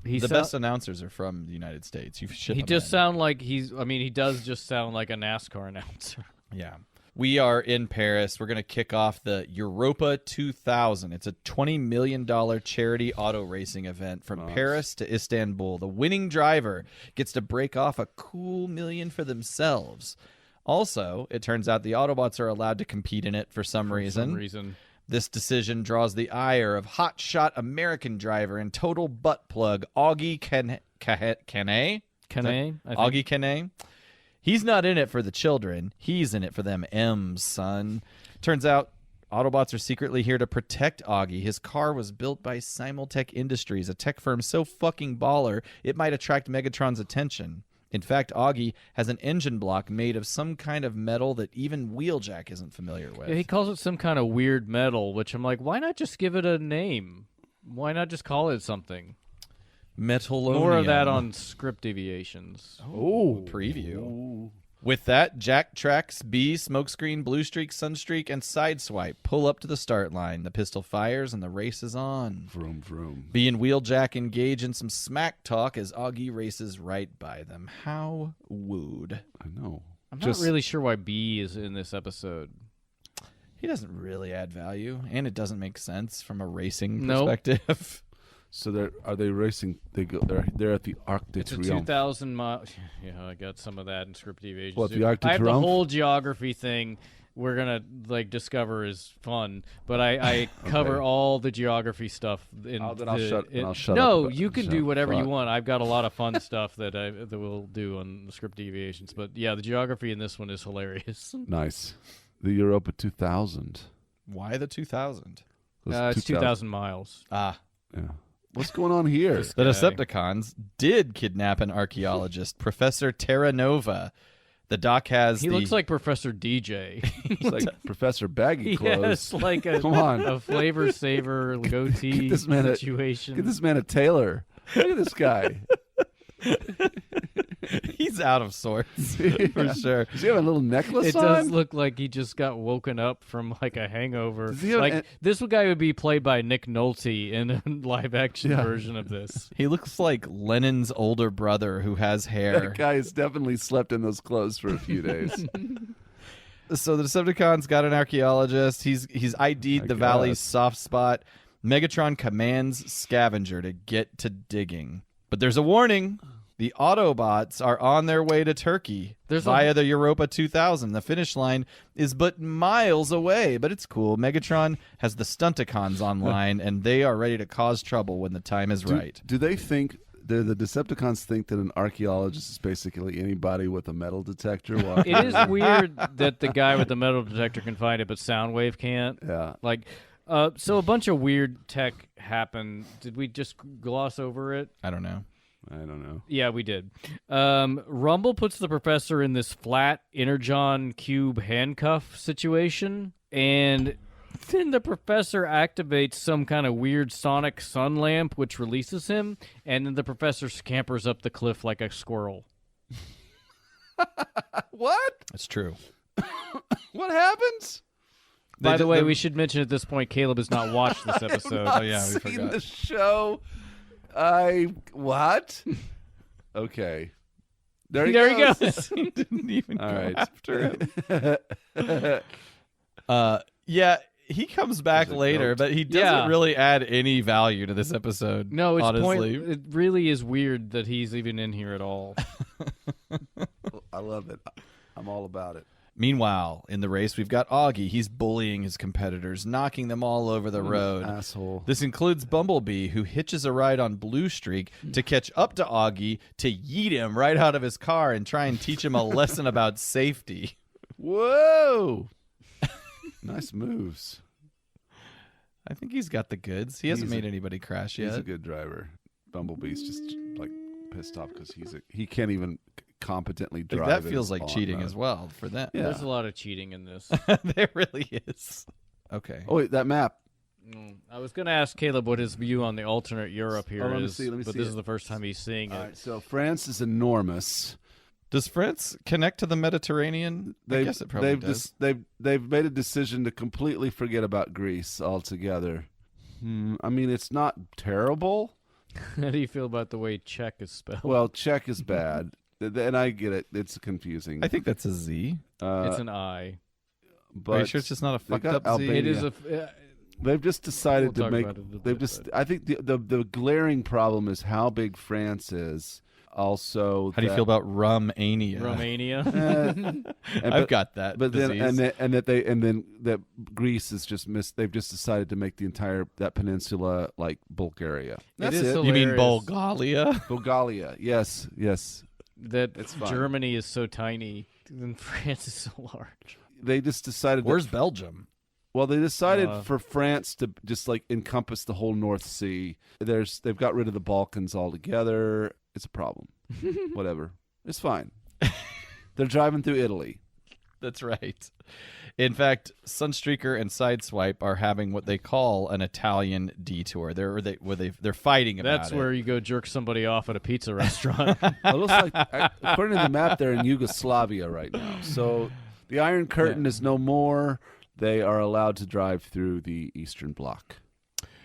C: The best announcers are from the United States. You ship
D: He
C: them
D: just
C: in.
D: sound like he does just sound like a NASCAR announcer.
C: Yeah. We are in Paris. We're going to kick off the Europa 2000. It's a $20 million charity auto racing event from Paris to Istanbul. The winning driver gets to break off a cool million for themselves. Also, it turns out the Autobots are allowed to compete in it for some reason. This decision draws the ire of hotshot American driver and total butt plug Augie Canet. Augie Canet. He's not in it for the children. He's in it for them M's, son. Turns out Autobots are secretly here to protect Augie. His car was built by Simultech Industries, a tech firm so fucking baller it might attract Megatron's attention. In fact, Augie has an engine block made of some kind of metal that even Wheeljack isn't familiar with.
D: Yeah, he calls it some kind of weird metal, which I'm like, why not just give it a name? Why not just call it something?
C: Metallonium.
D: More of that on script deviations.
C: Oh, preview. With that, Jack tracks B, Smokescreen, Blue Streak, Sunstreak, and Sideswipe pull up to the start line. The pistol fires and the race is on.
A: vroom vroom.
C: B and Wheeljack engage in some smack talk as Augie races right by them. How wooed.
A: I know.
D: I'm not really sure why B is in this episode.
C: He doesn't really add value, and it doesn't make sense from a racing
D: Nope.
C: perspective.
A: So are they racing? They're at the Arc de
D: It's a
A: Triomphe.
D: 2,000 mile. Yeah, I got some of that in script deviations.
A: What, the
D: too.
A: Arc de
D: I have the
A: Triomphe?
D: whole geography thing we're gonna discover is fun, but I cover all the geography stuff.
A: Then I'll shut up
D: No,
A: about-
D: you can
A: shut
D: do whatever you
A: up.
D: want. I've got a lot of fun stuff that we'll do on the script deviations. But yeah, the geography in this one is hilarious.
A: Nice. The Europa 2000.
C: Why the 2000?
D: It's 2,000 miles.
C: Ah.
A: Yeah. What's going on here?
C: The Decepticons did kidnap an archaeologist, Professor Terra Nova. The doc has
D: He looks like Professor DJ.
A: It's like Professor Baggy
D: He
A: Clothes.
D: has like a,
A: Come on.
D: a flavor saver goatee
A: this man a-
D: situation.
A: Get this man a tailor. Look at this guy.
C: He's out of sorts for sure.
A: Does he have a little necklace
D: It
A: on?
D: does look like he just got woken up from like a hangover.
A: Does he have
D: Like
A: an-
D: this guy would be played by Nick Nolte in a live action
A: Yeah.
D: version of this.
C: He looks like Lennon's older brother who has hair.
A: That guy has definitely slept in those clothes for a few days.
C: So the Decepticons got an archaeologist. He's ID'd
A: My
C: the
A: God.
C: valley's soft spot. Megatron commands Scavenger to get to digging. But there's a warning. The Autobots are on their way to Turkey via the Europa 2000. The finish line is but miles away, but it's cool. Megatron has the Stunticons online, and they are ready to cause trouble when the time is right.
A: Do they think the Decepticons think that an archaeologist is basically anybody with a metal detector? Walking
D: It is weird that the guy with the metal detector can find it, but Soundwave can't.
A: Yeah.
D: Like, so a bunch of weird tech happened. Did we just gloss over it?
C: I don't know.
A: I don't know.
D: Yeah, we did. Rumble puts the professor in this flat Energon cube handcuff situation, and then the professor activates some kind of weird sonic sun lamp, which releases him, and then the professor scampers up the cliff like a squirrel.
A: What?
C: That's true.
A: What happens?
D: By the way, we should mention at this point, Caleb has not watched this episode.
C: Oh, yeah, we
A: Seen
C: forgot.
A: the show. What? Okay. There he
D: There
A: goes.
D: he goes.
C: He didn't even
A: All
C: go
A: right.
C: after him. Yeah, he comes back
A: There's a
C: later,
A: goat.
C: but he doesn't
D: Yeah.
C: really add any value to this episode.
D: No, it's
C: honestly.
D: It really is weird that he's even in here at all.
A: I love it. I'm all about it.
C: Meanwhile, in the race, we've got Augie. He's bullying his competitors, knocking them all over the road.
A: Asshole.
C: This includes Bumblebee, who hitches a ride on Blue Streak to catch up to Augie to yeet him right out of his car and try and teach him a lesson about safety.
A: Whoa. Nice moves.
C: I think he's got the goods. He hasn't
A: He's
C: made anybody crash
A: He's
C: yet.
A: a good driver. Bumblebee's just like pissed off because he can't even competently
C: Like,
A: drive.
C: that
A: it
C: feels
A: is
C: like
A: all
C: cheating
A: on
C: as
A: road.
C: well for them.
A: Yeah.
D: There's a lot of cheating in this.
C: There really is. Okay.
A: Oh wait, that map.
D: I was going to ask Caleb what his view on the alternate Europe here
A: let me
D: is,
A: see
D: but
A: see
D: this
A: it.
D: is the first time he's seeing it.
A: All right, so France is enormous.
C: Does France connect to the Mediterranean? I guess it probably does.
A: They've made a decision to completely forget about Greece altogether. I mean, it's not terrible.
D: How do you feel about the way Czech is spelled?
A: Well, Czech is bad, and I get it. It's confusing.
C: I think that's a Z.
D: it's an I.
A: but
C: Are you sure it's just not a
A: they
C: fucked
A: got
C: up
A: Albania.
D: It is
A: They've just decided
D: We'll
A: to
D: talk
A: make.
D: about it a little
A: They've
D: bit,
A: just.
D: but-
A: I think the glaring problem is how big France is. Also,
C: How do you feel about Romania?
D: Romania.
C: I've got that.
A: But then
C: disease.
A: and then that Greece is just missed. They've just decided to make the entire that peninsula like Bulgaria. That's
D: is
A: it.
D: hilarious.
C: You mean Bulgaria?
A: Bulgaria. Yes. Yes.
D: that
A: It's fine.
D: Germany is so tiny and France is so large.
A: They just decided.
C: Where's Belgium?
A: Well, they decided
D: Uh,
A: for France to just like encompass the whole North Sea. They've got rid of the Balkans altogether. It's a problem. Whatever. It's fine. They're driving through Italy.
C: That's right. In fact, Sunstreaker and Sideswipe are having what they call an Italian detour. They're fighting about
D: That's
C: it.
D: where you go jerk somebody off at a pizza restaurant.
A: It looks like, according to the map, they're in Yugoslavia right now. So the Iron Curtain is no more. They are allowed to drive through the Eastern Bloc.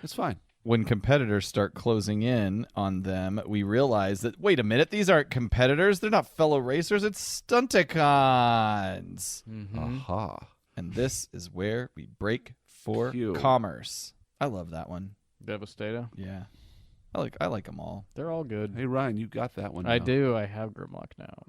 A: It's fine.
C: When competitors start closing in on them, we realize that, wait a minute, these aren't competitors. They're not fellow racers. It's Stunticons.
A: Aha.
C: And this is where we break for
A: Phew.
C: commerce. I love that one.
D: Devastator.
C: Yeah. I like them all.
D: They're all good.
A: Hey, Ryan, you got that one.
D: I
A: now.
D: do. I have Grimlock now.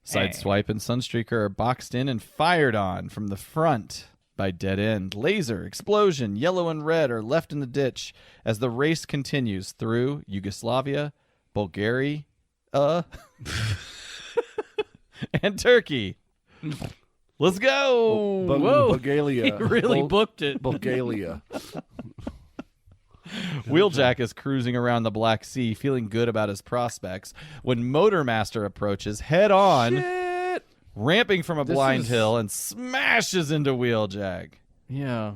C: Sideswipe and Sunstreaker are boxed in and fired on from the front by Dead End. Laser, Explosion, Yellow and Red are left in the ditch as the race continues through Yugoslavia, Bulgaria, and Turkey. Let's go!
D: Whoa.
A: Bulgaria.
D: He really booked it.
A: Bulgaria.
C: Wheeljack is cruising around the Black Sea, feeling good about his prospects, when Motormaster approaches head on, ramping from a blind
D: is-
C: hill, and smashes into Wheeljack.
D: Yeah.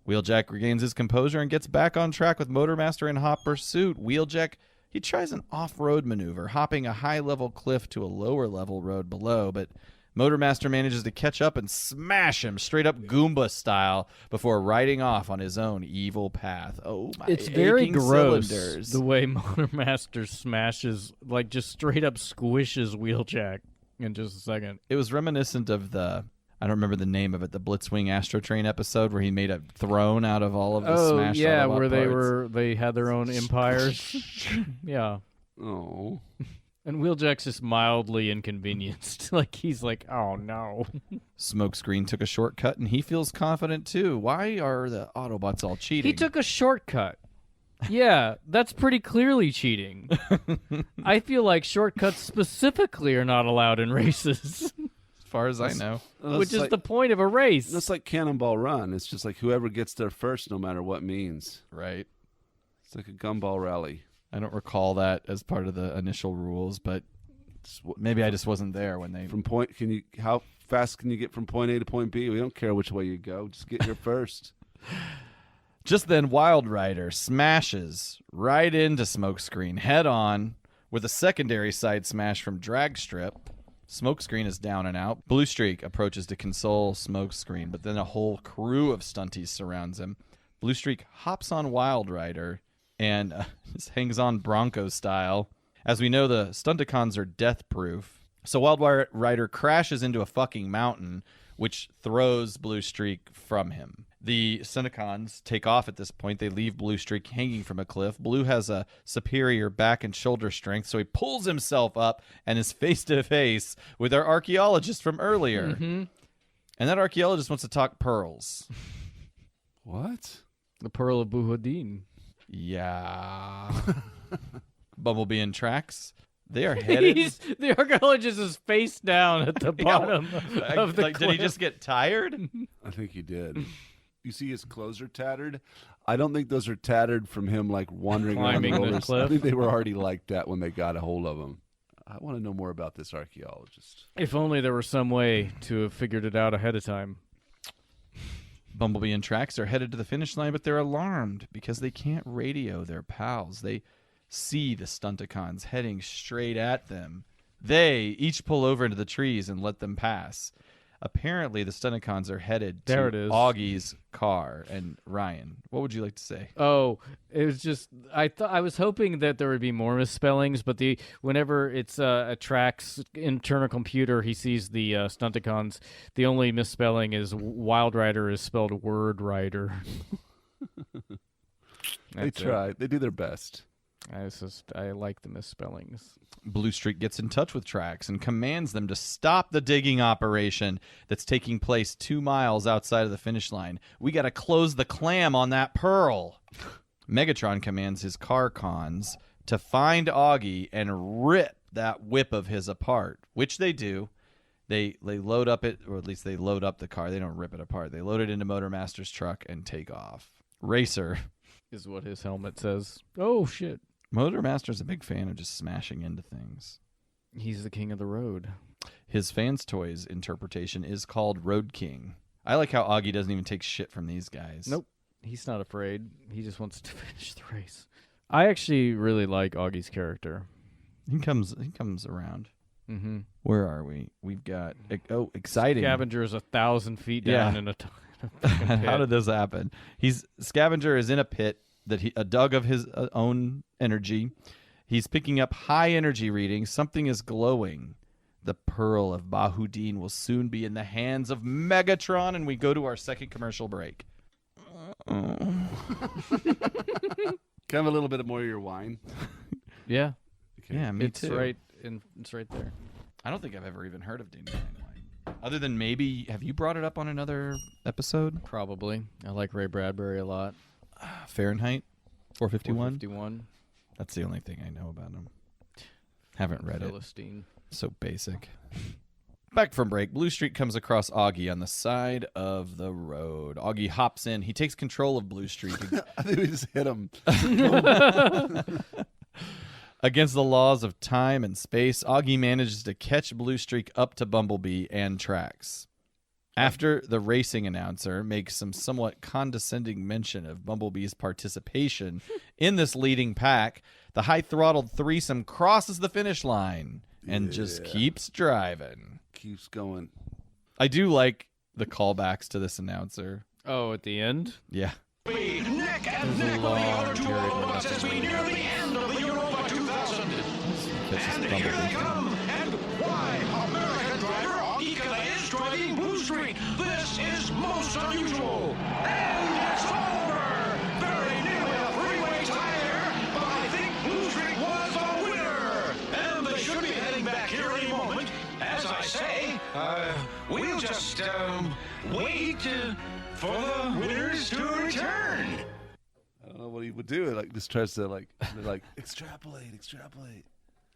C: Wheeljack regains his composure and gets back on track with Motormaster in hot pursuit. Wheeljack, he tries an off-road maneuver, hopping a high-level cliff to a lower-level road below, but Motormaster manages to catch up and smash him straight up Goomba style before riding off on his own evil path. Oh my!
D: It's very
C: aching
D: gross
C: cylinders.
D: the way Motormaster smashes, like just straight up squishes Wheeljack in just a second.
C: It was reminiscent of the, I don't remember the name of it, the Blitzwing Astro Train episode where he made a throne out of all of the smashed
D: yeah,
C: Autobot
D: where
C: parts.
D: they had their own empires. Yeah.
A: Oh.
D: And Wheeljack's just mildly inconvenienced. Like he's like, oh no.
C: Smokescreen took a shortcut and he feels confident too. Why are the Autobots all cheating?
D: He took a shortcut. Yeah, that's pretty clearly cheating. I feel like shortcuts specifically are not allowed in races,
C: as far as I know.
D: which is the point of a race.
A: That's like Cannonball Run. It's just like whoever gets there first, no matter what means.
C: Right.
A: It's like a gumball rally.
C: I don't recall that as part of the initial rules, but maybe I just wasn't there when they.
A: How fast can you get from point A to point B? We don't care which way you go. Just get here first.
C: Just then, Wild Rider smashes right into Smokescreen head on with a secondary side smash from Dragstrip. Smokescreen is down and out. Blue Streak approaches to console Smokescreen, but then a whole crew of stunties surrounds him. Blue Streak hops on Wild Rider and just hangs on Bronco style. As we know, the Stunticons are death-proof. So Wild Rider crashes into a fucking mountain, which throws Blue Streak from him. The Stunticons take off at this point. They leave Blue Streak hanging from a cliff. Blue has a superior back and shoulder strength, so he pulls himself up and is face-to-face with our archaeologist from earlier.
D: Mm-hmm.
C: And that archaeologist wants to talk pearls.
A: What?
D: The Pearl of Buhodin.
C: Yeah. Bumblebee and Trax. They are headed.
D: The archaeologist is face down at the bottom of the cliff.
C: Did he just get tired?
A: I think he did. You see his clothes are tattered? I don't think those are tattered from him like wandering around
D: Climbing the
A: rollers.
D: cliff?
A: I think they were already like that when they got a hold of him. I want to know more about this archaeologist.
D: If only there were some way to have figured it out ahead of time.
C: Bumblebee and Trax are headed to the finish line, but they're alarmed because they can't radio their pals. They see the Stunticons heading straight at them. They each pull over into the trees and let them pass. Apparently, the Stunticons are headed to
D: There it is.
C: Augie's car. And Ryan, what would you like to say?
D: Oh, it was just I was hoping that there would be more misspellings, but whenever it's a Track's internal computer, he sees the Stunticons. The only misspelling is Wild Rider is spelled Word Rider.
A: They try. They do their best.
D: I like the misspellings.
C: Blue Streak gets in touch with Trax and commands them to stop the digging operation that's taking place 2 miles outside of the finish line. We got to close the clam on that pearl. Megatron commands his car cons to find Augie and rip that whip of his apart, which they do. They load up it, or at least they load up the car. They don't rip it apart. They load it into Motormaster's truck and take off. Racer
D: Is what his helmet says. Oh, shit.
C: Motormaster's a big fan of just smashing into things.
D: He's the king of the road.
C: His Fans Toys interpretation is called Road King. I like how Augie doesn't even take shit from these guys.
D: Nope. He's not afraid. He just wants to finish the race. I actually really like Augie's character.
C: He comes around.
D: Mm-hmm.
C: Where are we? We've got exciting.
D: Scavenger is 1,000 feet down
C: Yeah.
D: in a fucking pit.
C: How did this happen? Scavenger is in a pit a dug of his own energy. He's picking up high energy readings. Something is glowing. The Pearl of Bahudin will soon be in the hands of Megatron, and we go to our second commercial break.
A: Can I have a little bit more of your wine?
D: Yeah,
A: Okay.
C: Yeah, me
D: it's
C: too.
D: it's right there.
C: I don't think I've ever even heard of Dandelion Wine. Other than maybe, have you brought it up on another episode?
D: Probably. I like Ray Bradbury a lot.
C: Fahrenheit 451?
D: 451.
C: That's the only thing I know about him. Haven't read it.
D: Philistine.
C: So basic. Back from break, Blue Streak comes across Augie on the side of the road. Augie hops in. He takes control of Blue Streak.
A: I think we just hit him.
C: Against the laws of time and space, Augie manages to catch Blue Streak up to Bumblebee and Trax. After the racing announcer makes some somewhat condescending mention of Bumblebee's participation in this leading pack, the high-throttled threesome crosses the finish line and just keeps driving.
A: Keeps going.
C: I do like the callbacks to this announcer.
D: Oh, at the end?
C: Yeah.
B: Neck and
D: There's a
B: neck with the
D: long
B: other two
D: period when
B: Autobots as we near the end of the Europa 2000.
C: That's just
B: And here they
C: Bumblebee.
B: come. And why, American driver Augie Calais is driving Blue Streak. This is most unusual. And it's over. Very nearly a three-way tie there, but I think Blue Streak was a winner. And they should be heading back here any moment. As I say, we'll just wait for the winners to return.
A: I don't know what he would do. Like just tries to extrapolate.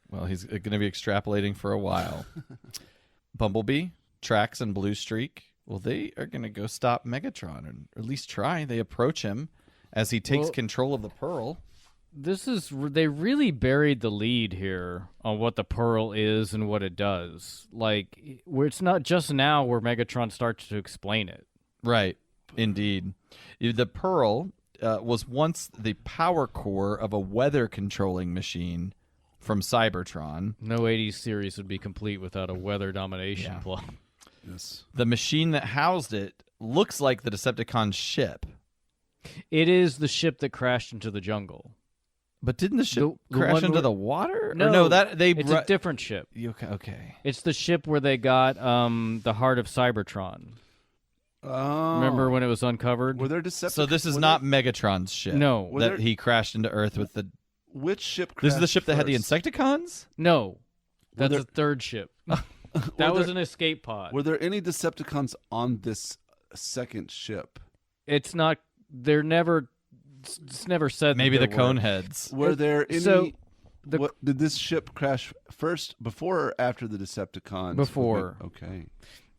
C: Well, he's going to be extrapolating for a while. Bumblebee, Trax, and Blue Streak, well, they are going to go stop Megatron, or at least try. They approach him as he takes control of the Pearl.
D: They really buried the lead here on what the Pearl is and what it does. Like, where it's not just now where Megatron starts to explain it.
C: Right, indeed. The Pearl was once the power core of a weather-controlling machine from Cybertron.
D: No 80s series would be complete without a weather domination
C: Yeah.
D: plot.
A: Yes.
C: The machine that housed it looks like the Decepticon ship.
D: It is the ship that crashed into the jungle.
C: But didn't the ship
D: The
C: crash
D: one
C: into
D: where-
C: the water? Or
D: No,
C: that they
D: It's a different ship.
C: Okay.
D: It's the ship where they got the heart of Cybertron.
A: Oh.
D: Remember when it was uncovered?
A: Were there Decepticons?
C: So this is
A: were
C: not
A: there-
C: Megatron's ship.
D: No.
A: Were
C: that
A: there-
C: he crashed into Earth with the.
A: Which ship?
C: This is the
A: crashed
C: ship that had the
A: first?
C: Insecticons.
D: No. That's
A: there-
D: a third ship. That was an escape pod.
A: Were there any Decepticons on this second ship?
D: It's not. They're never. It's never said. that
C: Maybe the
D: there were.
C: Coneheads.
A: Were there any?
D: So,
A: what did this ship crash first, before or after the Decepticons?
D: Before.
A: Okay.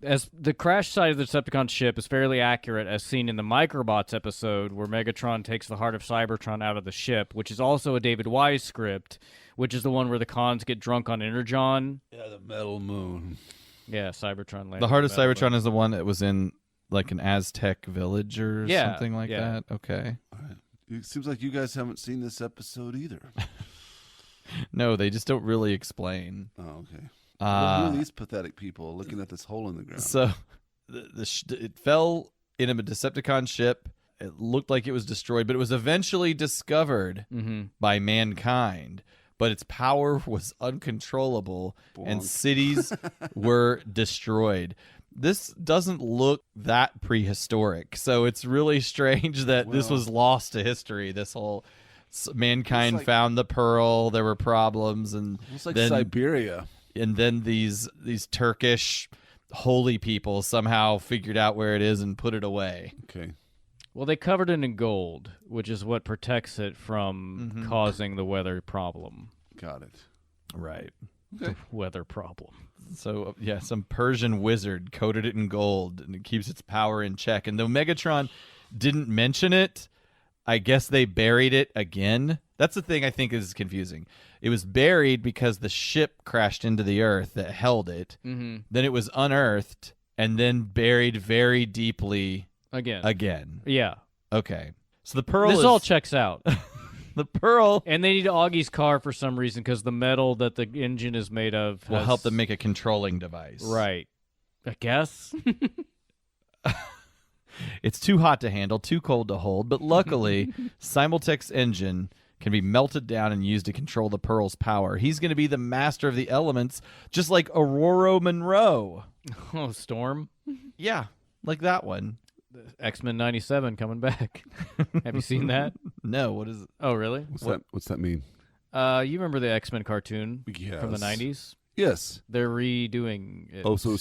D: As the crash site of the Decepticon ship is fairly accurate, as seen in the Microbots episode, where Megatron takes the heart of Cybertron out of the ship, which is also a David Wise script, which is the one where the cons get drunk on Energon.
A: Yeah, the metal moon.
D: Yeah, Cybertron landed.
C: The heart of
D: on Metal
C: Cybertron
D: Moon.
C: is the one that was in like an Aztec village or
D: Yeah,
C: something like
D: yeah.
C: that. Okay.
A: All right. It seems like you guys haven't seen this episode either.
C: No, they just don't really explain.
A: Oh, okay. Who are
C: Uh,
A: these pathetic people looking at this hole in the ground?
C: so it fell in a Decepticon ship. It looked like it was destroyed, but it was eventually discovered by mankind. But its power was uncontrollable, and
A: Bonk.
C: cities were destroyed. This doesn't look that prehistoric, so it's really strange that this
A: Well-
C: was lost to history. This whole mankind
A: It's like-
C: found the pearl. There were problems, and
A: It's like
C: then
A: Siberia.
C: then these Turkish holy people somehow figured out where it is and put it away.
A: Okay.
D: Well, they covered it in gold, which is what protects it from causing the weather problem.
A: Got it.
C: Right.
A: Okay.
D: Weather problem.
C: So, yeah, some Persian wizard coated it in gold, and it keeps its power in check. And though Megatron didn't mention it, I guess they buried it again. That's the thing I think is confusing. It was buried because the ship crashed into the earth that held it.
D: Mm-hmm.
C: Then it was unearthed and then buried very deeply again.
D: Yeah.
C: Okay. So the pearl
D: This
C: is...
D: all checks out.
C: the pearl
D: And they need Augie's car for some reason because the metal that the engine is made of
C: will
D: has-
C: help them make a controlling device.
D: Right. I guess.
C: It's too hot to handle, too cold to hold, but luckily, Simultech's engine can be melted down and used to control the Pearl's power. He's going to be the master of the elements, just like Aurora Monroe.
D: Oh, Storm.
C: Yeah, like that one.
D: X-Men 97 coming back. Have you seen that?
C: No, what is it?
D: Oh, really?
A: What's that mean?
D: You remember the X-Men cartoon
A: Yes.
D: from the 90s?
A: Yes.
D: They're redoing it.
A: Oh, so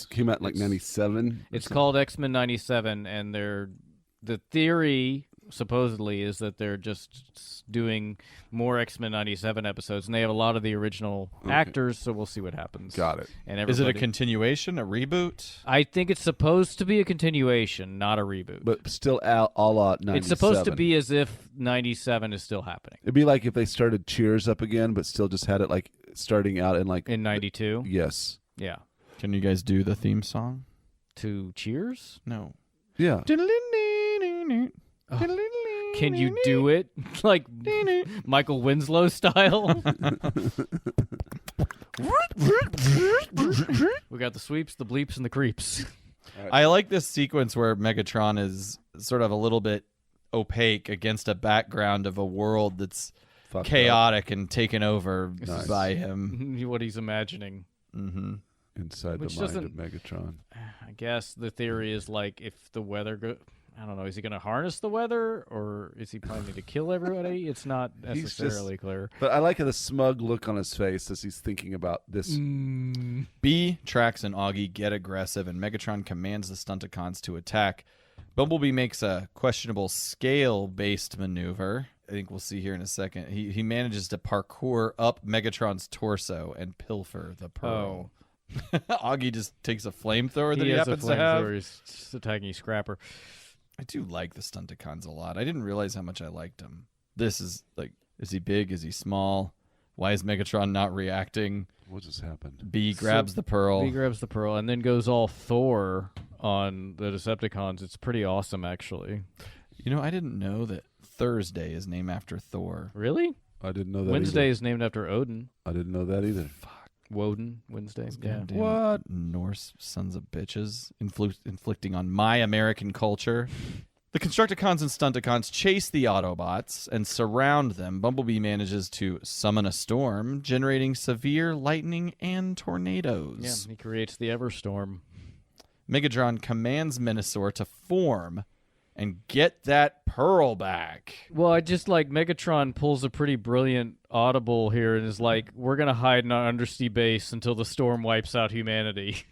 A: came out in like 97?
D: It's called X-Men 97, and the theory supposedly is that they're just doing more X-Men 97 episodes, and they have a lot of the original actors, so we'll see what happens.
A: Got it.
D: And
C: Is it a
D: everybody-
C: continuation, a reboot?
D: I think it's supposed to be a continuation, not a reboot.
A: But still a la 97.
D: It's supposed to be as if 97 is still happening.
A: It'd be like if they started Cheers up again, but still just had it like starting out in like...
D: In 92?
A: Yes.
D: Yeah.
C: Can you guys do the theme song?
D: To Cheers?
C: No.
A: Yeah.
D: Can you do it? Like Michael Winslow style? We got the sweeps, the bleeps, and the creeps.
C: I like this sequence where Megatron is sort of a little bit opaque against a background of a world that's
A: Fucked
C: chaotic and taken over
A: Nice.
C: by him.
D: What he's imagining.
C: Mm-hmm.
A: up inside
D: Which
A: the mind of
D: doesn't-
A: Megatron.
D: I guess the theory is like if the weather I don't know, is he going to harness the weather or is he planning to kill everybody? It's not
A: He's just-
D: necessarily clear.
A: But I like the smug look on his face as he's thinking about this.
C: B, Trax, and Augie get aggressive, and Megatron commands the Stunticons to attack. Bumblebee makes a questionable scale-based maneuver. I think we'll see here in a second. He manages to parkour up Megatron's torso and pilfer the pearl. Augie just takes a flamethrower that he
D: has a
C: happens to have.
D: flamethrower. He's just attacking Scrapper.
C: I do like the Stunticons a lot. I didn't realize how much I liked him. This is like, is he big? Is he small? Why is Megatron not reacting?
A: What just happened?
C: B grabs the pearl.
D: He grabs the pearl and then goes all Thor on the Decepticons. It's pretty awesome, actually.
C: You know, I didn't know that Thursday is named after Thor.
D: Really?
A: I didn't know that
D: Wednesday
A: either.
D: is named after Odin.
A: I didn't know that either.
D: Woden, Wednesday. Yeah.
C: Goddamn
A: What?
C: Norse sons of bitches inflicting on my American culture. The Constructicons and Stunticons chase the Autobots and surround them. Bumblebee manages to summon a storm, generating severe lightning and tornadoes.
D: Yeah, he creates the Everstorm.
C: Megatron commands Menasor to form and get that pearl back.
D: Well, I just like Megatron pulls a pretty brilliant audible here and is like, we're going to hide in our undersea base until the storm wipes out humanity.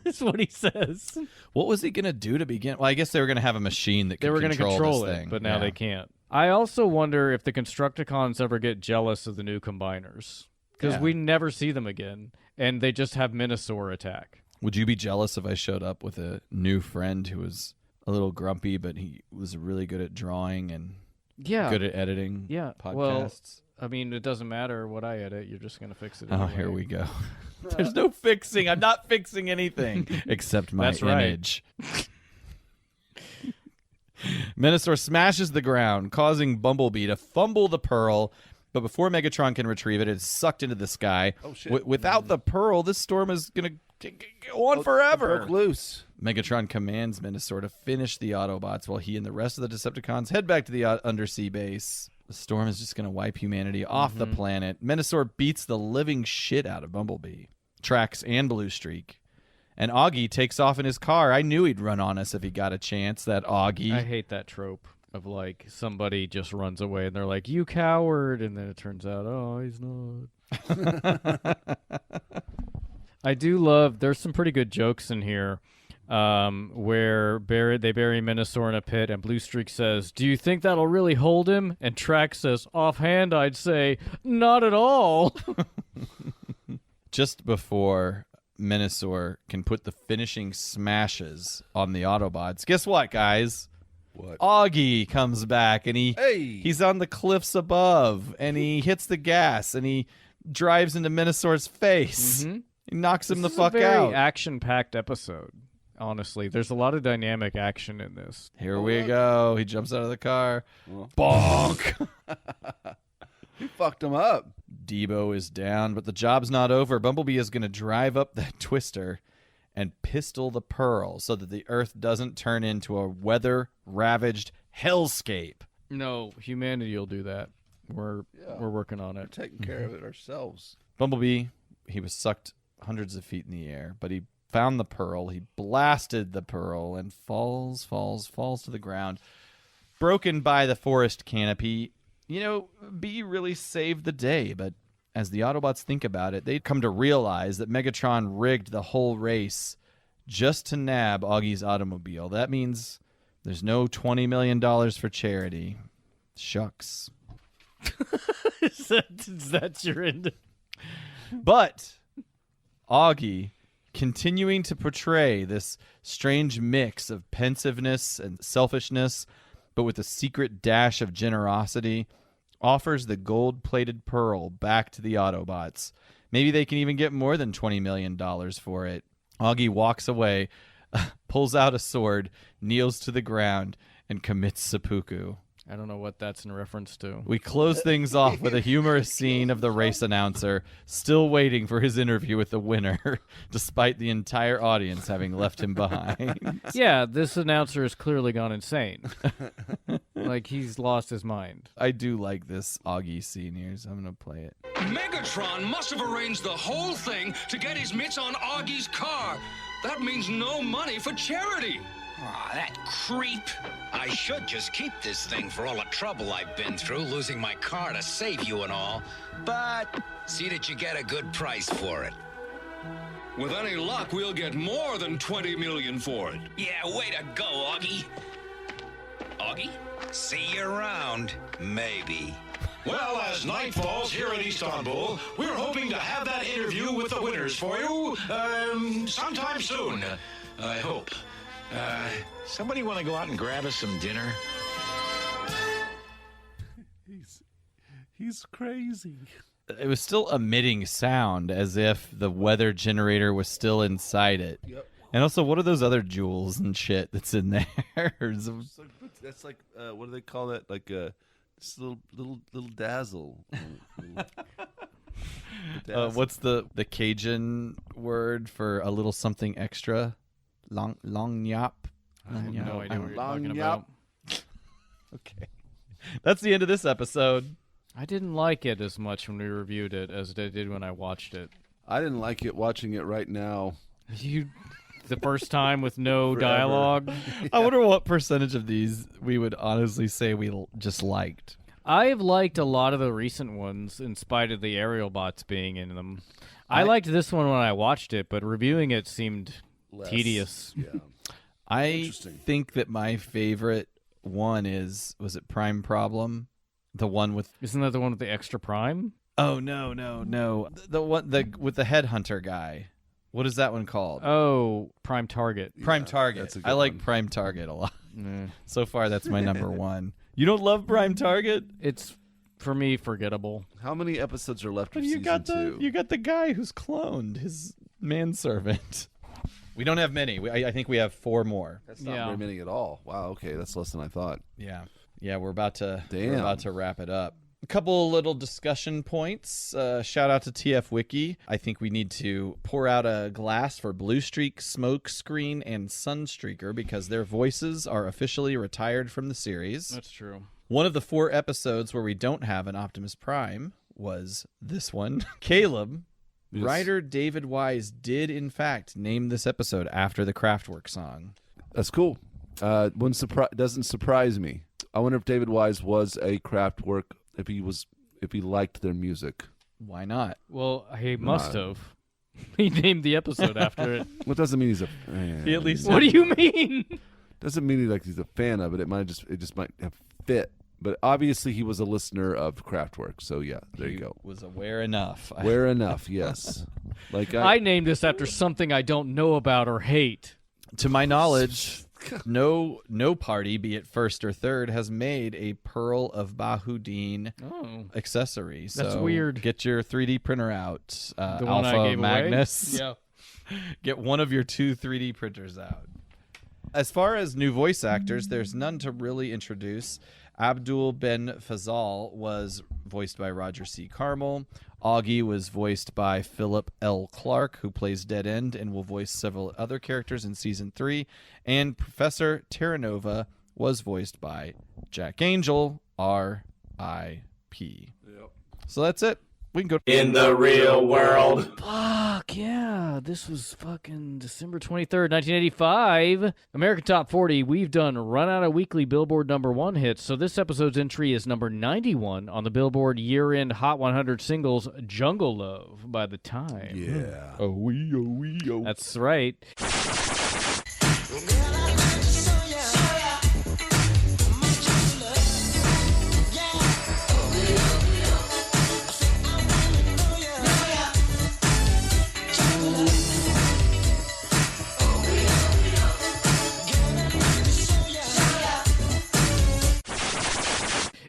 D: That's what he says.
C: What was he going to do to begin? Well, I guess they were going to have a machine that could
D: They were going to control
C: this
D: it,
C: thing.
D: but now
C: Yeah.
D: they can't. I also wonder if the Constructicons ever get jealous of the new combiners. Because
C: Yeah.
D: we never see them again, and they just have Menasor attack.
C: Would you be jealous if I showed up with a new friend who was a little grumpy, but he was really good at drawing and
D: Yeah.
C: good at editing
D: Yeah,
C: podcasts?
D: well, I mean, it doesn't matter what I edit. You're just gonna fix it.
C: Oh,
D: anyway.
C: here we go. There's no fixing. I'm not fixing anything except my
D: That's right.
C: image. Minosaur smashes the ground, causing Bumblebee to fumble the pearl. But before Megatron can retrieve it, it's sucked into the sky.
A: Oh, shit.
C: Without the pearl, this storm is going to go on forever.
A: Broke loose.
C: Megatron commands Minosaur to finish the Autobots while he and the rest of the Decepticons head back to the undersea base. The storm is just going to wipe humanity off the planet. Minosaur beats the living shit out of Bumblebee, Trax, and Blue Streak. And Augie takes off in his car. I knew he'd run on us if he got a chance, that Augie.
D: I hate that trope of like somebody just runs away and they're like, "You coward," and then it turns out, oh, he's not. I do love. There's some pretty good jokes in here, where they bury Minosaur in a pit, and Blue Streak says, "Do you think that'll really hold him?" And Trax says, "Offhand, I'd say not at all."
C: Just before Minosaur can put the finishing smashes on the Autobots, guess what, guys?
A: What?
C: Augie comes back, and he's on the cliffs above, and he hits the gas, and he drives into Minosaur's face.
D: Mm-hmm.
C: He knocks him the
D: This is
C: fuck
D: a very
C: out.
D: action-packed episode. Honestly, there's a lot of dynamic action in this.
C: Here we go. He jumps out of the car.
A: Well.
C: Bonk.
A: He fucked him up.
C: Debo is down, but the job's not over. Bumblebee is going to drive up that twister and pistol the pearl so that the Earth doesn't turn into a weather-ravaged hellscape.
D: No, humanity will do that. We're working on
A: We're
D: it.
A: taking care of it ourselves.
C: Bumblebee, he was sucked hundreds of feet in the air, but he found the pearl. He blasted the pearl and falls to the ground, broken by the forest canopy. You know, B really saved the day, but as the Autobots think about it, they come to realize that Megatron rigged the whole race just to nab Augie's automobile. That means there's no $20 million for charity. Shucks.
D: Is that your end?
C: But Augie, continuing to portray this strange mix of pensiveness and selfishness, but with a secret dash of generosity, offers the gold-plated pearl back to the Autobots. Maybe they can even get more than $20 million for it. Augie walks away, pulls out a sword, kneels to the ground, and commits seppuku.
D: I don't know what that's in reference to.
C: We close things off with a humorous scene of the race announcer still waiting for his interview with the winner, despite the entire audience having left him behind.
D: Yeah, this announcer has clearly gone insane. Like, he's lost his mind.
C: I do like this Augie scene here, so I'm going to play it.
B: Megatron must have arranged the whole thing to get his mitts on Augie's car. That means no money for charity.
E: Aw, that creep. I should just keep this thing for all the trouble I've been through, losing my car to save you and all. But see that you get a good price for it.
B: With any luck, we'll get more than $20 million for it.
E: Yeah, way to go, Augie. Augie? See you around. Maybe.
B: Well, as night falls here in Istanbul, we're hoping to have that interview with the winners for you, sometime soon. I hope.
E: Somebody want to go out and grab us some dinner?
A: He's crazy.
C: It was still emitting sound as if the weather generator was still inside it.
A: Yep.
C: And also, what are those other jewels and shit that's in there?
A: That's like what do they call that? Like this little dazzle.
C: What's the Cajun word for a little something extra? Long nyap.
D: I have no idea what you're
A: Long
D: talking
A: yap.
D: about.
C: Okay. That's the end of this episode.
D: I didn't like it as much when we reviewed it as I did when I watched it.
A: I didn't like it watching it right now.
D: The first time with no
A: Forever.
D: dialogue.
C: I wonder what percentage of these we would honestly say we just liked.
D: I've liked a lot of the recent ones in spite of the aerial bots being in them. I liked this one when I watched it, but reviewing it seemed
A: Less.
D: tedious.
A: Yeah.
C: I
A: Interesting.
C: think that my favorite one was it Prime Problem? The one with
D: Isn't that the one with the extra prime?
C: Oh no. The one with the headhunter guy. What is that one called?
D: Oh, Prime Target.
C: Prime Target.
A: that's a good
C: I like
A: one.
C: Prime Target a lot.
D: Eh.
C: So far that's my number one. You don't love Prime Target?
D: It's for me, forgettable.
A: How many episodes are left of
C: You
A: season
C: got
A: two?
C: you got the guy who's cloned his manservant. We don't have many. I think we have 4 more.
A: That's not
D: Yeah.
A: very many at all. Wow. Okay, that's less than I thought.
C: Yeah, we're about to
A: Damn.
C: wrap it up. A couple little discussion points. Shout out to TF Wiki. I think we need to pour out a glass for Blue Streak, Smoke Screen, and Sunstreaker because their voices are officially retired from the series.
D: That's true.
C: One of the 4 episodes where we don't have an Optimus Prime was this one. Caleb,
A: Yes.
C: writer David Wise did in fact name this episode after the Kraftwerk song.
A: That's cool. Doesn't surprise me. I wonder if David Wise was a Kraftwerk. If he liked their music.
C: Why not?
D: Well, he must have. He named the episode after it.
A: Well, it doesn't mean he's a.
C: He at least
D: What do you mean?
A: Doesn't mean he's a fan of it. It just might have fit. But obviously, he was a listener of Kraftwerk. So yeah, there you go.
C: Was aware enough.
A: Aware enough, yes. Like
D: I named this after something I don't know about or hate.
C: To my knowledge, no party, be it first or third, has made a Pearl of Bahudin
D: Oh.
C: accessory.
D: That's
C: So
D: weird.
C: Get your 3D printer out.
D: The
C: Alpha
D: one I gave
C: Magnus.
D: away? Yeah.
C: Get one of your 2 3D printers out. As far as new voice actors, there's none to really introduce. Abdul Ben Fazal was voiced by Roger C. Carmel. Augie was voiced by Philip L. Clark, who plays Dead End and will voice several other characters in Season 3. And Professor Terranova was voiced by Jack Angel, R.I.P.
A: Yep.
C: So that's it. We can go.
B: In the real world.
D: Fuck yeah. This was fucking December 23rd, 1985. American Top 40. We've done run out of weekly Billboard #1 hits. So this episode's entry is number 91 on the Billboard year-end Hot 100 singles Jungle Love by The Time.
A: Yeah.
C: Oh, wee, oh.
D: That's right.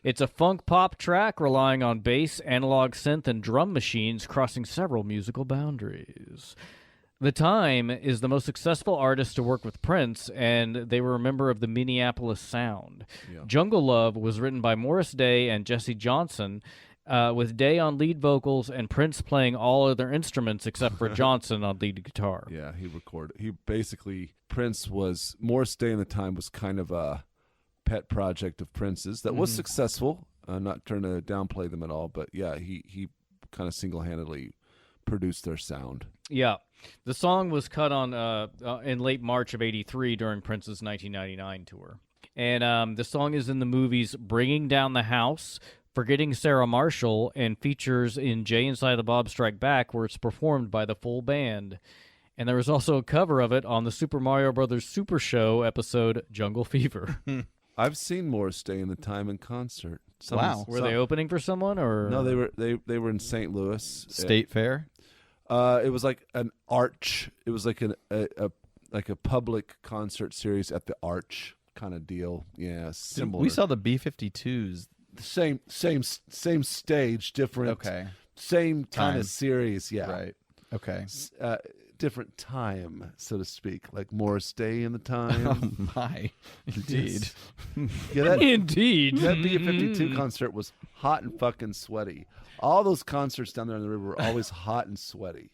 D: It's a funk pop track relying on bass, analog synth, and drum machines crossing several musical boundaries. The Time is the most successful artist to work with Prince, and they were a member of the Minneapolis Sound.
A: Yeah.
D: Jungle Love was written by Morris Day and Jesse Johnson, with Day on lead vocals and Prince playing all other instruments except for Johnson on lead guitar.
A: Yeah, Prince was, Morris Day in the Time was kind of a pet project of Prince's that was successful. I'm not trying to downplay them at all, but yeah, he kind of single-handedly produced their sound.
D: Yeah. The song was cut on in late March of '83 during Prince's 1999 tour. And the song is in the movies Bringing Down the House, Forgetting Sarah Marshall, and features in Jay and Silent Bob Strike Back, where it's performed by the full band. And there was also a cover of it on the Super Mario Brothers Super Show episode Jungle Fever.
A: I've seen Morris Day in the Time in concert.
C: Wow.
D: Were they opening for someone, or
A: No, they were in St. Louis.
C: State Fair?
A: It was like an Arch. It was like a public concert series at the Arch kind of deal. Yeah, similar.
C: We saw the B-52s.
A: same stage, different.
C: Okay.
A: Same kind
C: Time.
A: of series. Yeah.
C: Right. Okay.
A: Different time, so to speak, like Morris Day in the Time.
C: Oh, my. Indeed.
A: Yeah, that
D: Indeed.
A: B-52 concert was hot and fucking sweaty. All those concerts down there in the river were always hot and sweaty.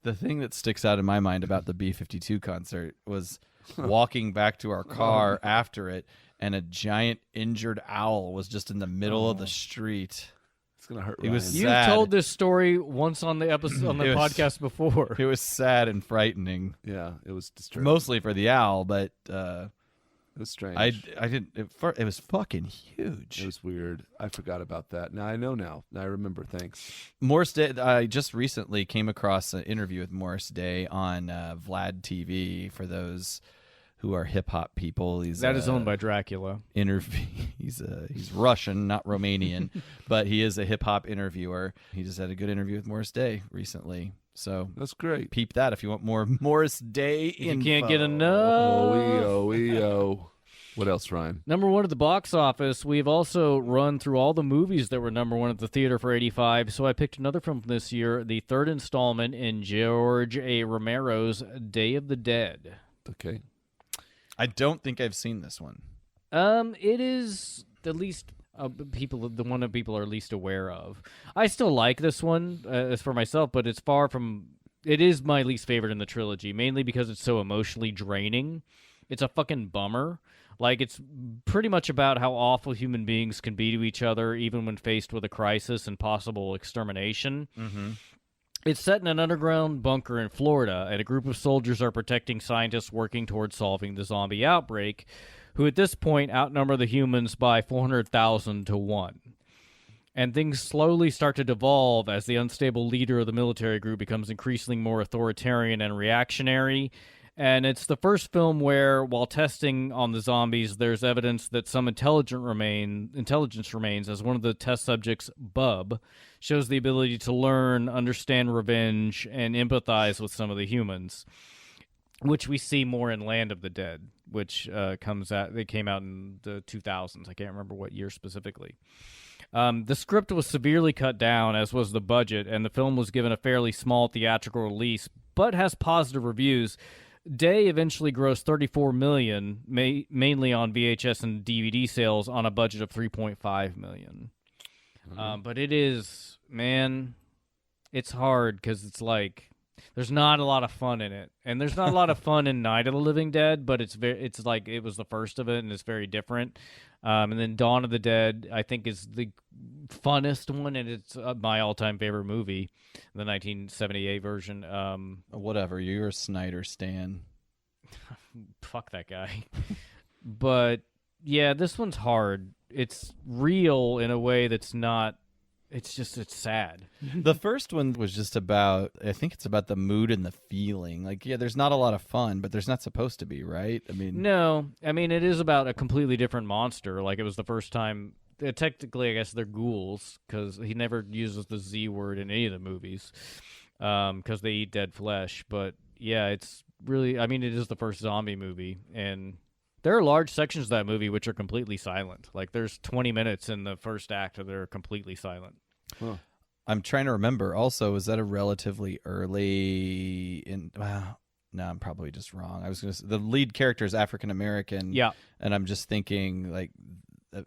C: The thing that sticks out in my mind about the B-52 concert was walking back to our car after it, and a giant injured owl was just in the middle of the street.
A: It's gonna hurt.
C: It was
A: Ryan.
D: You've
C: sad.
D: told this story once on the episode on the
C: It was-
D: podcast before.
C: It was sad and frightening,
A: Yeah, it was disturbing.
C: mostly for the owl, but
A: It was strange.
C: I didn't. It was fucking huge.
A: It was weird. I forgot about that. Now I know. Now I remember. Thanks.
C: Morris Day. I just recently came across an interview with Morris Day on Vlad TV. For those who are hip hop people,
D: That is owned by Dracula.
C: He's Russian, not Romanian, but he is a hip hop interviewer. He just had a good interview with Morris Day recently. So
A: That's great.
C: peep that if you want more Morris Day
D: If you
C: info.
D: can't get enough.
A: Oh. What else, Ryan?
D: Number one at the box office. We've also run through all the movies that were number one at the theater for 85, so I picked another film from this year, the third installment in George A. Romero's Day of the Dead.
A: Okay.
C: I don't think I've seen this one.
D: It is the least the one that people are least aware of. I still like this one as for myself, but it's far from. It is my least favorite in the trilogy, mainly because it's so emotionally draining. It's a fucking bummer. Like, it's pretty much about how awful human beings can be to each other, even when faced with a crisis and possible extermination.
C: Mm-hmm.
D: It's set in an underground bunker in Florida, and a group of soldiers are protecting scientists working towards solving the zombie outbreak, who at this point outnumber the humans by 400,000 to 1. And things slowly start to devolve as the unstable leader of the military group becomes increasingly more authoritarian and reactionary. And it's the first film where, while testing on the zombies, there's evidence that some intelligence remains, as one of the test subjects, Bub, shows the ability to learn, understand revenge, and empathize with some of the humans, which we see more in Land of the Dead, which came out in the 2000s. I can't remember what year specifically. The script was severely cut down, as was the budget, and the film was given a fairly small theatrical release, but has positive reviews. Day eventually grossed $34 million, mainly on VHS and DVD sales, on a budget of $3.5 million. But it is, man, it's hard because it's like there's not a lot of fun in it, and there's not a lot of fun in Night of the Living Dead. But it's like it was the first of it, and it's very different. And then Dawn of the Dead, I think, is the funnest one, and it's my all-time favorite movie, the 1978 version.
C: Whatever, you're a Snyder stan.
D: Fuck that guy. But, yeah, this one's hard. It's real in a way that's not... It's sad.
C: The first one was just about, I think it's about the mood and the feeling. Like, yeah, there's not a lot of fun, but there's not supposed to be, right? I mean,
D: no. I mean, it is about a completely different monster. Like, it was the first time, technically, I guess they're ghouls, because he never uses the Z word in any of the movies, because they eat dead flesh. But, yeah, it's really, I mean, it is the first zombie movie, and there are large sections of that movie which are completely silent. Like, there's 20 minutes in the first act that are completely silent.
A: Huh.
C: I'm trying to remember. Also, was that a relatively early in? Well, no, I'm probably just wrong. I was going to say the lead character is African American.
D: Yeah,
C: and I'm just thinking like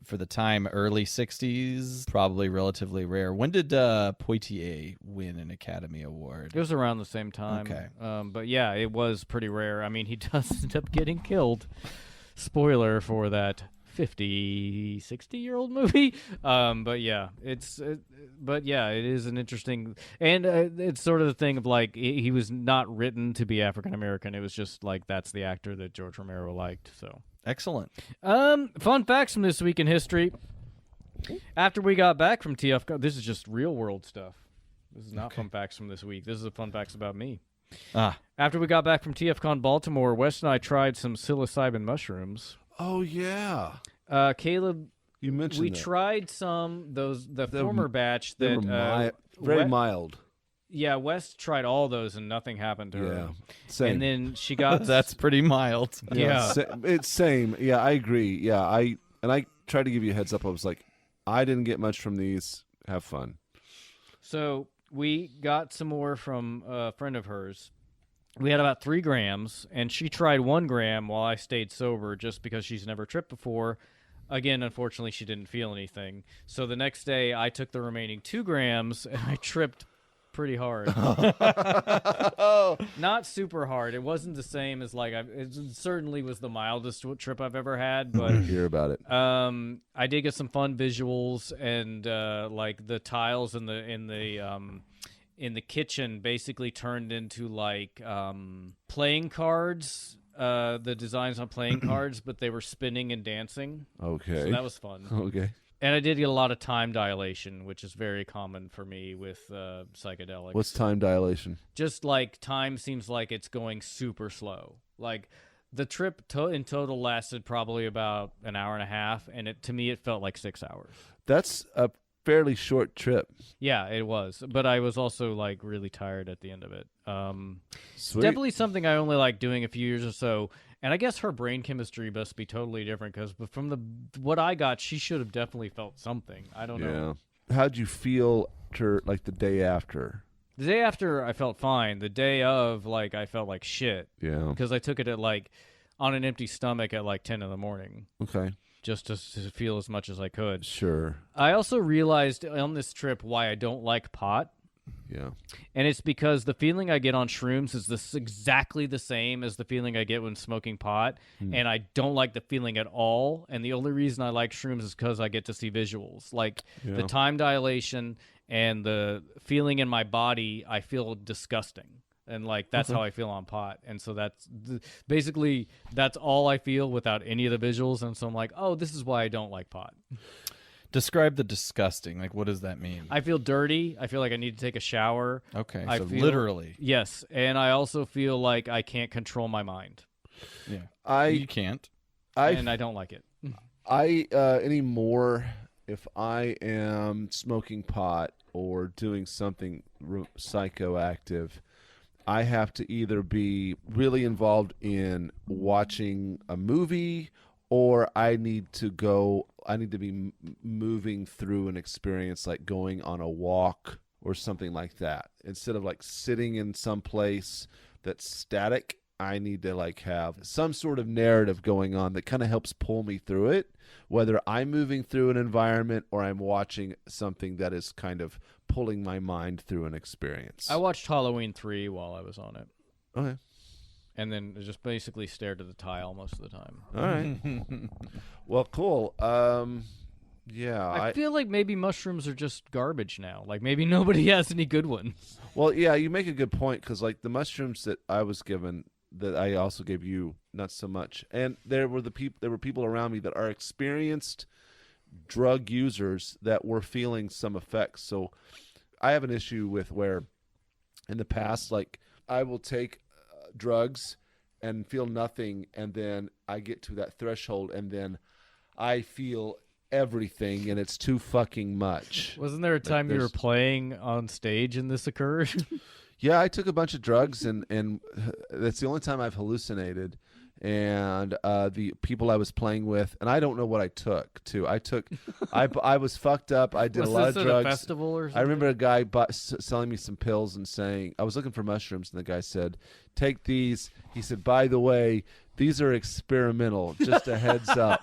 C: for the time, early '60s, probably relatively rare. When did Poitier win an Academy Award?
D: it was around the same time.
C: Okay.
D: But yeah, it was pretty rare. I mean, he does end up getting killed. Spoiler for that 60-year-old movie. But yeah, it is an interesting, and it's sort of the thing of like he was not written to be African American. It was just like that's the actor that George Romero liked. So
C: Excellent.
D: fun facts from this week in history. After we got back from TFCon, this is just real world stuff. This is not fun facts from this week. This is fun facts about me. After we got back from TFCon Baltimore, Wes and I tried some psilocybin mushrooms.
A: Oh yeah,
D: Caleb,
A: you mentioned
D: we
A: that.
D: tried the former batch
A: They
D: that
A: were very
D: We-
A: mild.
D: Yeah, Wes tried all those and nothing happened to her.
A: Yeah, same.
D: And then she got
C: That's pretty mild.
D: yeah.
A: It's same. Yeah, I agree. Yeah, I tried to give you a heads up. I was like, I didn't get much from these. Have fun.
D: So we got some more from a friend of hers. We had about 3 grams, and she tried 1 gram while I stayed sober just because she's never tripped before. Again, unfortunately, she didn't feel anything. So the next day, I took the remaining 2 grams, and I tripped pretty hard. Not super hard. It wasn't the same as like it certainly was the mildest trip I've ever had, but
A: Hear about it.
D: I did get some fun visuals, and like the tiles in the kitchen basically turned into like playing cards. The designs on playing cards, but they were spinning and dancing.
A: Okay.
D: So that was fun.
A: Okay.
D: And I did get a lot of time dilation, which is very common for me with psychedelics.
A: What's time dilation?
D: Just like time seems like it's going super slow. Like the trip in total lasted probably about an hour and a half, and to me it felt like 6 hours.
A: That's a fairly short trip.
D: Yeah, it was. But I was also like really tired at the end of it.
A: Sweet.
D: Definitely something I only like doing a few years or so. And I guess her brain chemistry must be totally different because from what I got, she should have definitely felt something. I don't know.
A: How'd you feel like the day after?
D: The day after, I felt fine. The day of, like, I felt like shit.
A: Yeah.
D: Because I took it at, like, on an empty stomach at, like, 10 in the morning.
A: Okay.
D: Just to feel as much as I could.
A: Sure.
D: I also realized on this trip why I don't like pot.
A: Yeah.
D: And it's because the feeling I get on shrooms is exactly the same as the feeling I get when smoking pot. And I don't like the feeling at all. And the only reason I like shrooms is because I get to see visuals. Like the time dilation and the feeling in my body, I feel disgusting. And like that's how I feel on pot. And so basically that's all I feel without any of the visuals. And so I'm like, oh, this is why I don't like pot.
C: Describe the disgusting. Like, what does that mean?
D: I feel dirty. I feel like I need to take a shower.
C: Okay,
D: I
C: so
D: feel,
C: literally.
D: Yes, and I also feel like I can't control my mind.
C: Yeah, you can't.
D: And I don't like it.
A: Anymore, if I am smoking pot or doing something psychoactive, I have to either be really involved in watching a movie or I need to be moving through an experience, like going on a walk or something like that. Instead of like sitting in some place that's static, I need to like have some sort of narrative going on that kind of helps pull me through it, whether I'm moving through an environment or I'm watching something that is kind of pulling my mind through an experience.
D: I watched Halloween 3 while I was on it.
A: Okay.
D: And then just basically stared at the tile most of the time.
A: All right. Well, cool. Yeah.
D: I feel like maybe mushrooms are just garbage now. Like maybe nobody has any good ones.
A: Well, yeah, you make a good point because like the mushrooms that I was given, that I also gave you, not so much. And there were people around me that are experienced drug users that were feeling some effects. So I have an issue with where in the past, like I will take drugs and feel nothing, and then I get to that threshold and then I feel everything and it's too fucking much.
D: Wasn't there a time you were playing on stage and this occurred?
A: Yeah, I took a bunch of drugs and that's the only time I've hallucinated. And the people I was playing with, and I don't know what I took too. I was fucked up. I did a lot of drugs.
D: Was this at a festival or something?
A: I remember a guy selling me some pills and saying, I was looking for mushrooms, and the guy said, "Take these." He said, "By the way, these are experimental. Just a heads up."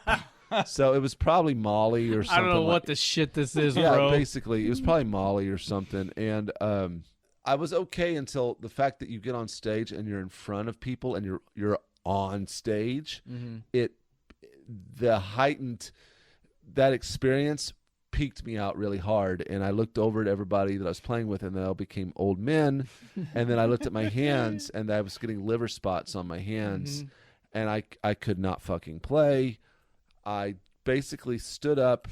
A: So it was probably Molly or something.
D: I don't know
A: like
D: what the shit this is,
A: yeah,
D: bro.
A: basically, it was probably Molly or something. And I was okay until the fact that you get on stage and you're in front of people and you're on stage. That experience piqued me out really hard, and I looked over at everybody that I was playing with, and they all became old men. And then I looked at my hands, and I was getting liver spots on my hands, and I could not fucking play. I basically stood up,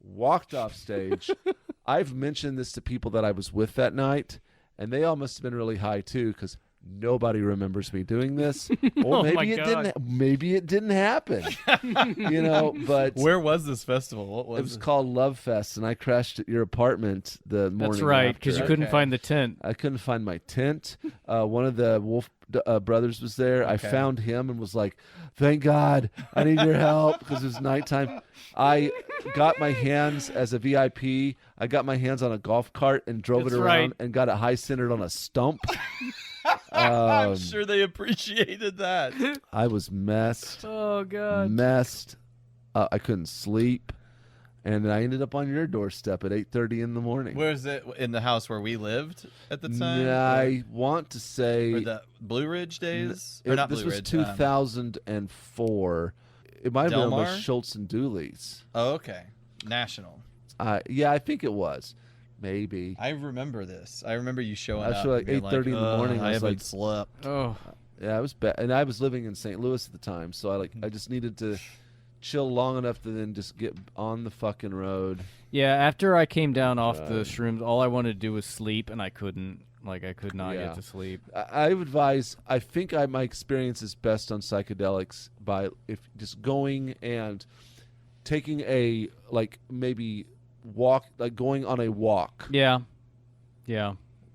A: walked off stage. I've mentioned this to people that I was with that night, and they all must have been really high too, because nobody remembers me doing this, or maybe it didn't happen. But
C: where was this festival? What was it?
A: It was called Love Fest, and I crashed at your apartment the morning.
D: That's right, because you couldn't find the tent.
A: I couldn't find my tent. One of the Wolf brothers was there.
C: Okay.
A: I found him and was like, "Thank God, I need your help," because it was nighttime. I got my hands as a VIP. I got my hands on a golf cart and drove it around and got it high centered on a stump.
C: I'm sure they appreciated that.
A: I was messed.
D: Oh God,
A: messed. I couldn't sleep, and then I ended up on your doorstep at 8:30 in the morning.
C: Where is it? In the house where we lived at the time?
A: Yeah, I want to say
C: or the Blue Ridge days. Or not
A: this
C: Blue
A: was
C: Ridge,
A: 2004. It might have been
C: Delmar?
A: with Schultz and Dooley's.
C: Oh, okay. National.
A: Yeah, I think it was. Maybe.
C: I remember this. I remember you showing
A: I
C: up.
A: showed like 8:30 in the morning.
C: I
A: was
C: haven't
A: like,
C: slept.
D: Oh,
A: yeah, I was bad, and I was living in St. Louis at the time, so I just needed to chill long enough to then just get on the fucking road.
D: yeah. After I came down off the shrooms, all I wanted to do was sleep, and I couldn't. Like I could not get to sleep.
A: I would advise. I think my experience is best on psychedelics by just going and taking a maybe walk, like going on a walk.
D: Yeah.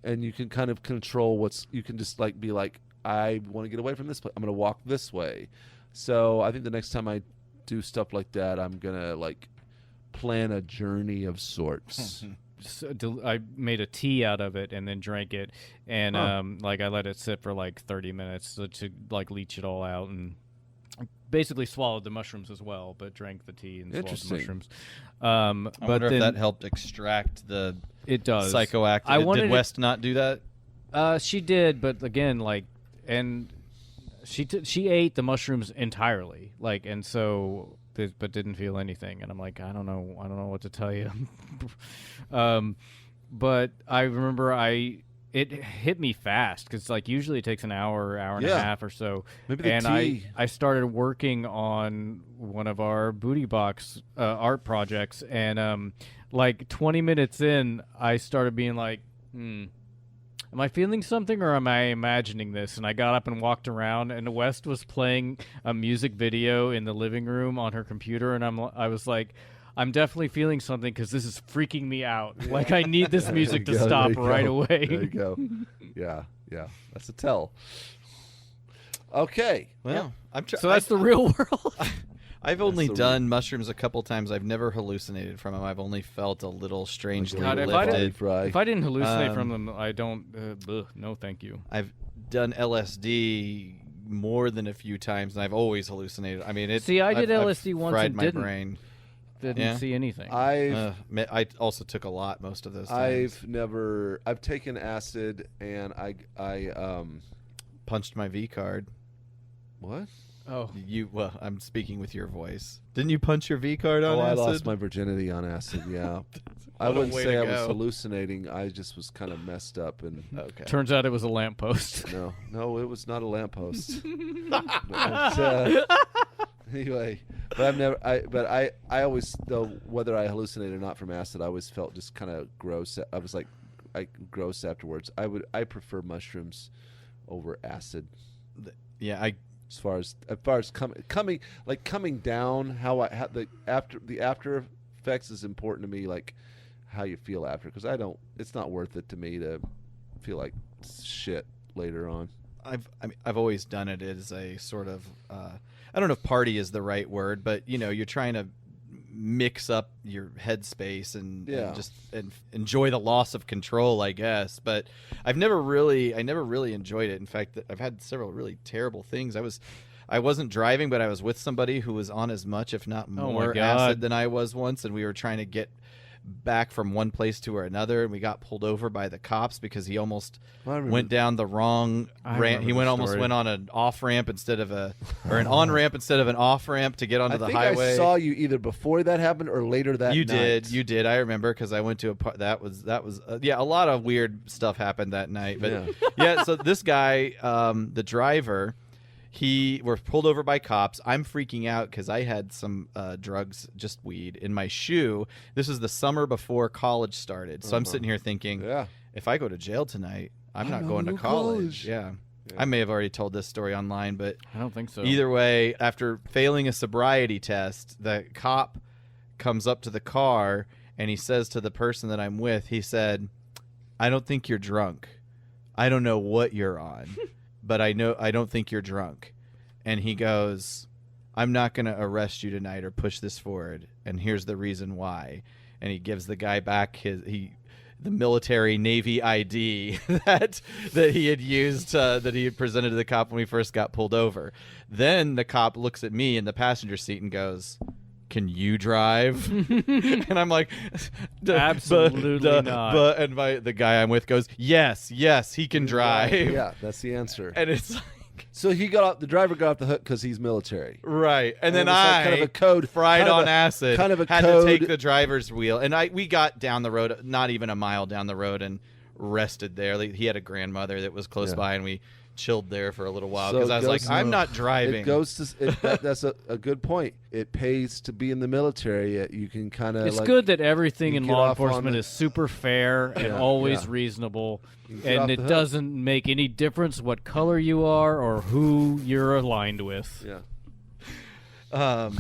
A: And you can kind of control you can just be like, I want to get away from this place. I'm going to walk this way. So I think the next time I do stuff like that, I'm going to like plan a journey of sorts.
D: I made a tea out of it and then drank it, and like I let it sit for like 30 minutes to like leach it all out, and basically swallowed the mushrooms as well, but drank the tea and swallowed the mushrooms.
C: I
D: But
C: wonder
D: then
C: if that helped extract the
D: it does
C: psychoactive. Did West not do that?
D: She did, but again, like, and she ate the mushrooms entirely, like, and so, but didn't feel anything. And I'm like, I don't know what to tell you. But I remember it hit me fast because like usually it takes an hour and a half or so.
A: Maybe the
D: and
A: tea.
D: I started working on one of our booty box art projects, and like 20 minutes in, I started being like, am I feeling something or am I imagining this? And I got up and walked around, and West was playing a music video in the living room on her computer, and I was like, I'm definitely feeling something because this is freaking me out. Like, I need this music to stop right away.
A: There you go. Yeah. That's a tell. Okay.
C: Well,
D: So that's the real world.
C: I've only done mushrooms a couple times. I've never hallucinated from them. I've only felt a little strangely
D: God,
C: lifted.
D: if I didn't hallucinate from them, I don't. No, thank you.
C: I've done LSD more than a few times, and I've always hallucinated. I mean,
D: See, I did LSD
C: I've
D: once
C: fried
D: and
C: my
D: didn't.
C: brain.
D: Didn't see anything.
C: I also took a lot most of those times.
A: I've taken acid and I
C: punched my V card.
A: what?
D: Oh,
C: Well, I'm speaking with your voice. Didn't you punch your V card on acid?
A: I lost my virginity on acid. Yeah. I
C: What a
A: wouldn't
C: way
A: say
C: to
A: I was
C: go.
A: hallucinating. I just was kind of messed up and
C: Okay.
D: turns out it was a lamppost.
A: no, it was not a lamppost. Anyway, but I always, though, whether I hallucinated or not from acid, I always felt just kind of gross. I was like, gross afterwards. I prefer mushrooms over acid.
C: Yeah,
A: As far as coming down, how the after effects is important to me, like how you feel after, because it's not worth it to me to feel like shit later on.
C: I've always done it as a sort of I don't know if party is the right word, but you're trying to mix up your headspace and just enjoy the loss of control, I guess. But I never really enjoyed it. In fact, I've had several really terrible things. I wasn't driving, but I was with somebody who was on as much, if not more, acid than I was once, and we were trying to get back from one place to another, and we got pulled over by the cops because he almost went down the wrong ramp. He almost went on an off ramp instead of an on ramp instead of an off ramp to get onto the highway.
A: I saw you either before that happened or later that night.
C: You did. I remember because I went to that was a lot of weird stuff happened that night. But so this guy, the driver. We're pulled over by cops. I'm freaking out because I had some drugs, just weed, in my shoe. This is the summer before college started. So I'm sitting here thinking, if I go to jail tonight, I'm not going to college. Yeah. I may have already told this story online, but
D: I don't think so.
C: Either way, after failing a sobriety test, the cop comes up to the car and he says to the person that I'm with, he said, I don't think you're drunk. I don't know what you're on. But I don't think you're drunk. And he goes, I'm not going to arrest you tonight or push this forward. And here's the reason why. And he gives the guy back the military Navy ID that he had used, that he had presented to the cop when we first got pulled over. Then the cop looks at me in the passenger seat and goes, can you drive? And I'm like,
D: absolutely not.
C: And the guy I'm with goes, yes, he can drive.
A: Yeah, that's the answer.
C: And it's like,
A: so the driver got off the hook because he's military,
C: right? And then
A: it was like
C: I
A: kind of a code,
C: fried on acid,
A: kind of a
C: had
A: code.
C: to take the driver's wheel, and we got down the road, not even a mile down the road, and rested there. He had a grandmother that was close by, and we chilled there for a little while because I was like, I'm not driving.
A: It goes to that's a good point. It pays to be in the military. You can kind of.
D: It's good that everything in law enforcement is super fair and always reasonable, and it doesn't make any difference what color you are or who you're aligned with.
A: Yeah.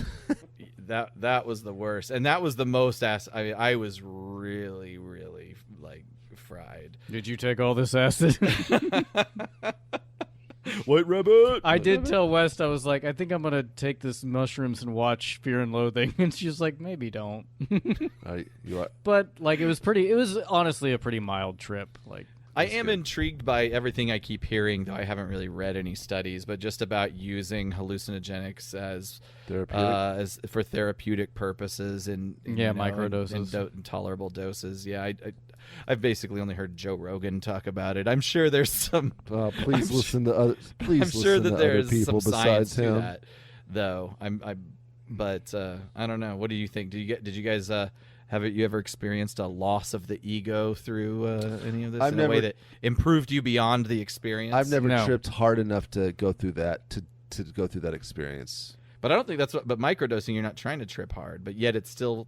C: That was the worst, and that was the most I was really, really fried.
D: Did you take all this acid?
C: White rabbit.
D: I did tell West, I was like, I think I'm going to take this mushrooms and watch Fear and Loathing. And she's like, maybe don't.
A: You are,
D: But, like, it was honestly a pretty mild trip. Like,
C: I am intrigued by everything I keep hearing, though I haven't really read any studies, but just about using hallucinogenics as for therapeutic purposes and
D: microdoses.
C: In tolerable doses. Yeah, I've basically only heard Joe Rogan talk about it. I'm sure there's some.
F: Please listen to other. Please
C: I'm
F: listen
C: sure
F: to
C: that
F: other
C: there's
F: people
C: some science
F: besides
C: to
F: him.
C: that, though. But I don't know. What do you think? Did you guys have you ever experienced a loss of the ego through any of this in a way that improved you beyond the experience?
F: I've never
D: No.
F: tripped hard enough to go through that to go through that experience.
C: But I don't think that's what. But microdosing, you're not trying to trip hard, but yet it still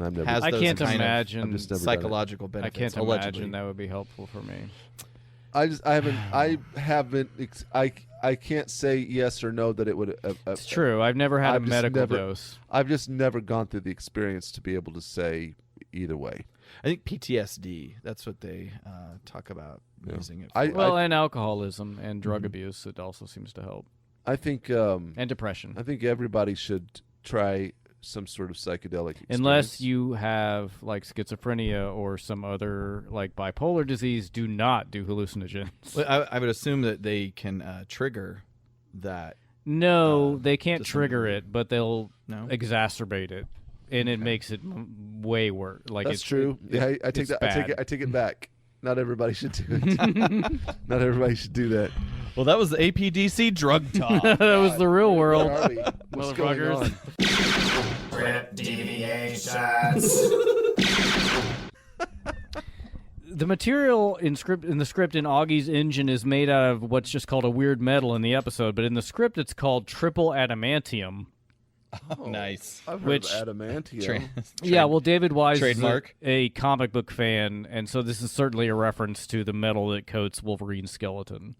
F: I've never.
C: has
D: I
C: those
D: can't
C: kind
D: imagine.
F: I've just
C: of
F: never done it.
C: psychological
D: I
C: benefits.
D: can't
C: allegedly.
D: imagine that would be helpful for me.
F: I can't say yes or no that it would.
D: It's true. I've never had a
F: I've just
D: medical
F: never-
D: dose.
F: I've just never gone through the experience to be able to say either way.
C: I think PTSD. That's what they talk about
F: Yeah.
C: using it.
F: I-
C: For.
D: Well, and alcoholism and drug abuse, it also seems to help.
F: I think.
D: And depression.
F: I think everybody should try some sort of psychedelic experience.
D: Unless you have like schizophrenia or some other like bipolar disease, do not do hallucinogens.
C: Well, I would assume that they can trigger that.
D: No, they can't
C: to some
D: trigger
C: degree.
D: it, but they'll
C: No?
D: exacerbate it, and it makes it way worse. Like
F: That's
D: it's
F: true. Yeah, I take
D: it's
F: that.
D: bad.
F: I take it back. Not everybody should do it. Not everybody should do that.
C: Well, that was the APDC drug talk.
D: that was the real world.
F: Where are we? What's going
D: Motherfuckers.
F: on?
D: The material in the script in Augie's engine is made out of what's just called a weird metal in the episode, but in the script it's called triple adamantium.
C: Nice.
F: I've heard
D: Which-
F: of adamantium.
D: Yeah, well, David Wise
C: Trademark.
D: is a comic book fan, and so this is certainly a reference to the metal that coats Wolverine's skeleton.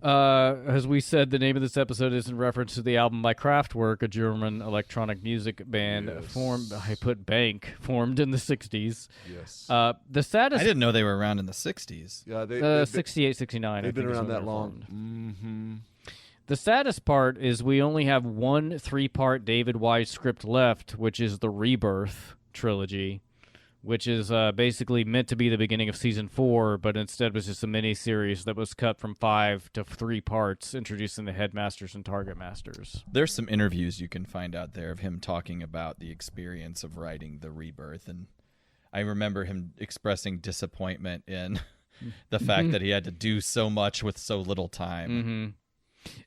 D: As we said, the name of this episode is in reference to the album by Kraftwerk, a German electronic music band formed in the 60s.
F: Yes.
D: The saddest...
C: I didn't know they were around in the 60s.
F: Yeah, they've
D: 68, 69.
F: been
D: I think is
F: around
D: when
F: that
D: they
F: long.
D: formed.
F: Mm-hmm.
D: The saddest part is we only have one 3-part David Wise script left, which is the Rebirth trilogy, which is basically meant to be the beginning of season 4, but instead was just a mini-series that was cut from 5 to 3 parts, introducing the Headmasters and Target Masters.
C: There's some interviews you can find out there of him talking about the experience of writing The Rebirth, and I remember him expressing disappointment in the fact that he had to do so much with so little time.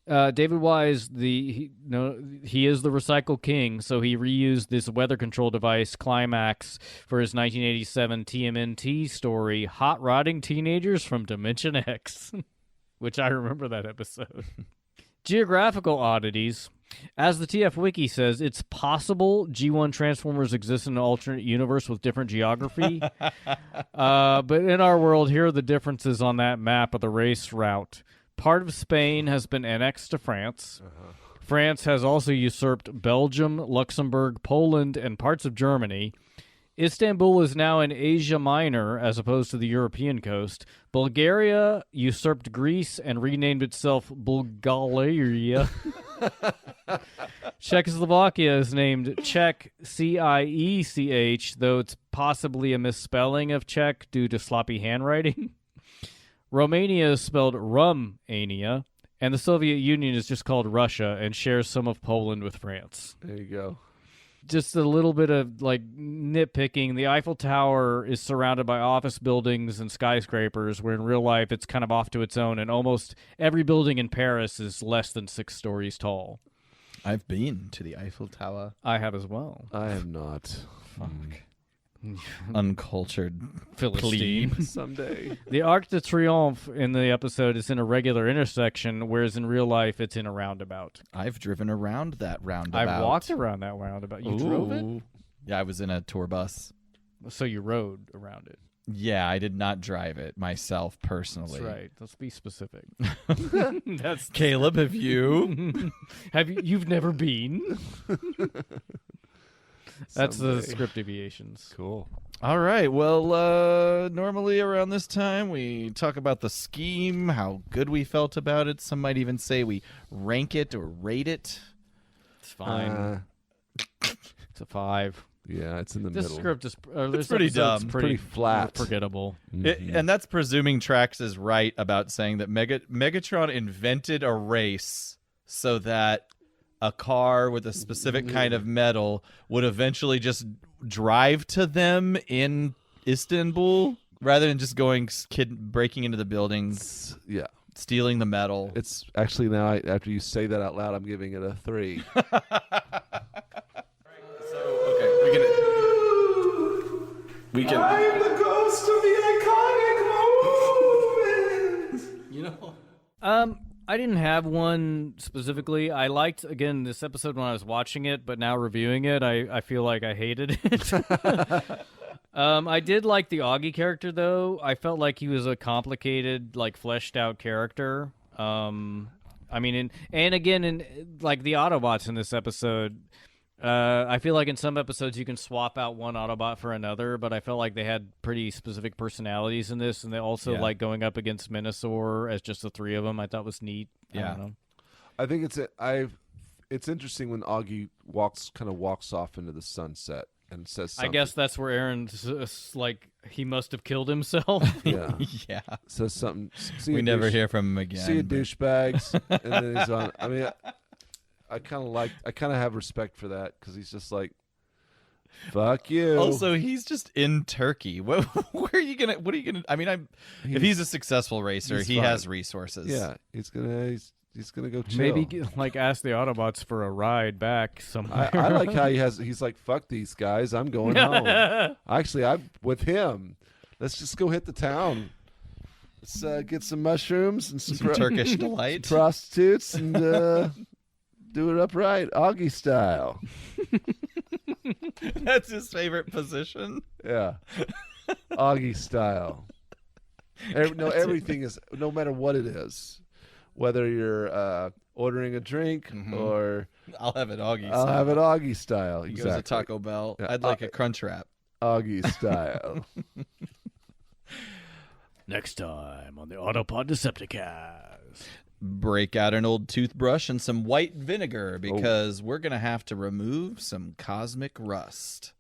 D: David Wise, he is the recycle king, so he reused this weather control device, Climax, for his 1987 TMNT story, Hot Rodding Teenagers from Dimension X, which I remember that episode. Geographical oddities. As the TF Wiki says, it's possible G1 Transformers exist in an alternate universe with different geography. But in our world, here are the differences on that map of the race route. Part of Spain has been annexed to France. France has also usurped Belgium, Luxembourg, Poland, and parts of Germany. Istanbul is now in Asia Minor as opposed to the European coast. Bulgaria usurped Greece and renamed itself Bulgaria. Czechoslovakia is named Czech, Ciech, though it's possibly a misspelling of Czech due to sloppy handwriting. Romania is spelled Rumania, and the Soviet Union is just called Russia and shares some of Poland with France.
F: There you go.
D: Just a little bit of like nitpicking. The Eiffel Tower is surrounded by office buildings and skyscrapers, where in real life it's kind of off to its own, and almost every building in Paris is less than 6 stories tall.
C: I've been to the Eiffel Tower.
D: I have as well.
F: I have not.
C: Fuck. Uncultured
D: Philistine.
C: plebe.
F: Someday.
D: The Arc de Triomphe in the episode is in a regular intersection, whereas in real life it's in a roundabout.
C: I've driven around that roundabout.
D: I walked around that roundabout. You drove it?
C: Ooh. Yeah, I was in a tour bus.
D: So you rode around it.
C: Yeah, I did not drive it myself personally.
D: That's right. Let's be specific. That's
C: Caleb, have you?
D: You've never been? That's the
A: Someday.
D: script deviations.
A: Cool.
C: All right. Well, normally around this time we talk about the scheme, how good we felt about it. Some might even say we rank it or rate it.
D: It's fine. It's a 5.
A: Yeah, it's in the
D: This
A: middle.
D: script is this
C: pretty
D: episode's
C: dumb.
A: Pretty flat.
D: forgettable.
C: And that's presuming Trax is right about saying that Megatron invented a race so that a car with a specific kind of metal would eventually just drive to them in Istanbul rather than just going breaking into the buildings,
A: Yeah.
C: stealing the metal.
A: It's actually now, after you say that out loud, I'm giving it a 3.
C: We can.
B: I'm the ghost of the iconic moment.
D: I didn't have one specifically. I liked, again, this episode when I was watching it, but now reviewing it, I feel like I hated it. I did like the Augie character, though. I felt like he was a complicated, like, fleshed out character. I mean, and again, in like the Autobots in this episode, I feel like in some episodes you can swap out one Autobot for another, but I felt like they had pretty specific personalities in this, and they also like going up against Minosaur as just the 3 of them. I thought was neat. I don't know.
A: I think it's interesting when Augie kind of walks off into the sunset and says something.
D: I guess that's where Aaron's like, he must have killed himself.
A: Yeah.
C: Yeah.
A: Says something.
C: We never hear from him again.
A: See you, douchebags. And then he's on. I mean, I kind of have respect for that because he's just like, fuck you.
C: Also, he's just in Turkey. What are you gonna? I mean, if he's a successful racer,
A: he's
C: he
A: fine.
C: has resources.
A: Yeah, he's gonna go chill.
D: Maybe like ask the Autobots for a ride back somewhere.
A: I like how he's like, fuck these guys, I'm going home. Actually, I'm with him. Let's just go hit the town. Let's get some mushrooms and some
C: Turkish delight.
A: prostitutes and do it upright, Augie style.
C: That's his favorite position.
A: Yeah, Augie style. Everything is, no matter what it is, whether you're ordering a drink or
C: I'll have it Augie.
A: I'll have it Augie style.
C: He
A: Exactly.
C: goes to Taco Bell.
A: Yeah.
C: I'd like a crunch wrap.
A: Augie style.
D: Next time on the Autopod Decepticast.
C: Break out an old toothbrush and some white vinegar because we're gonna have to remove some cosmic rust.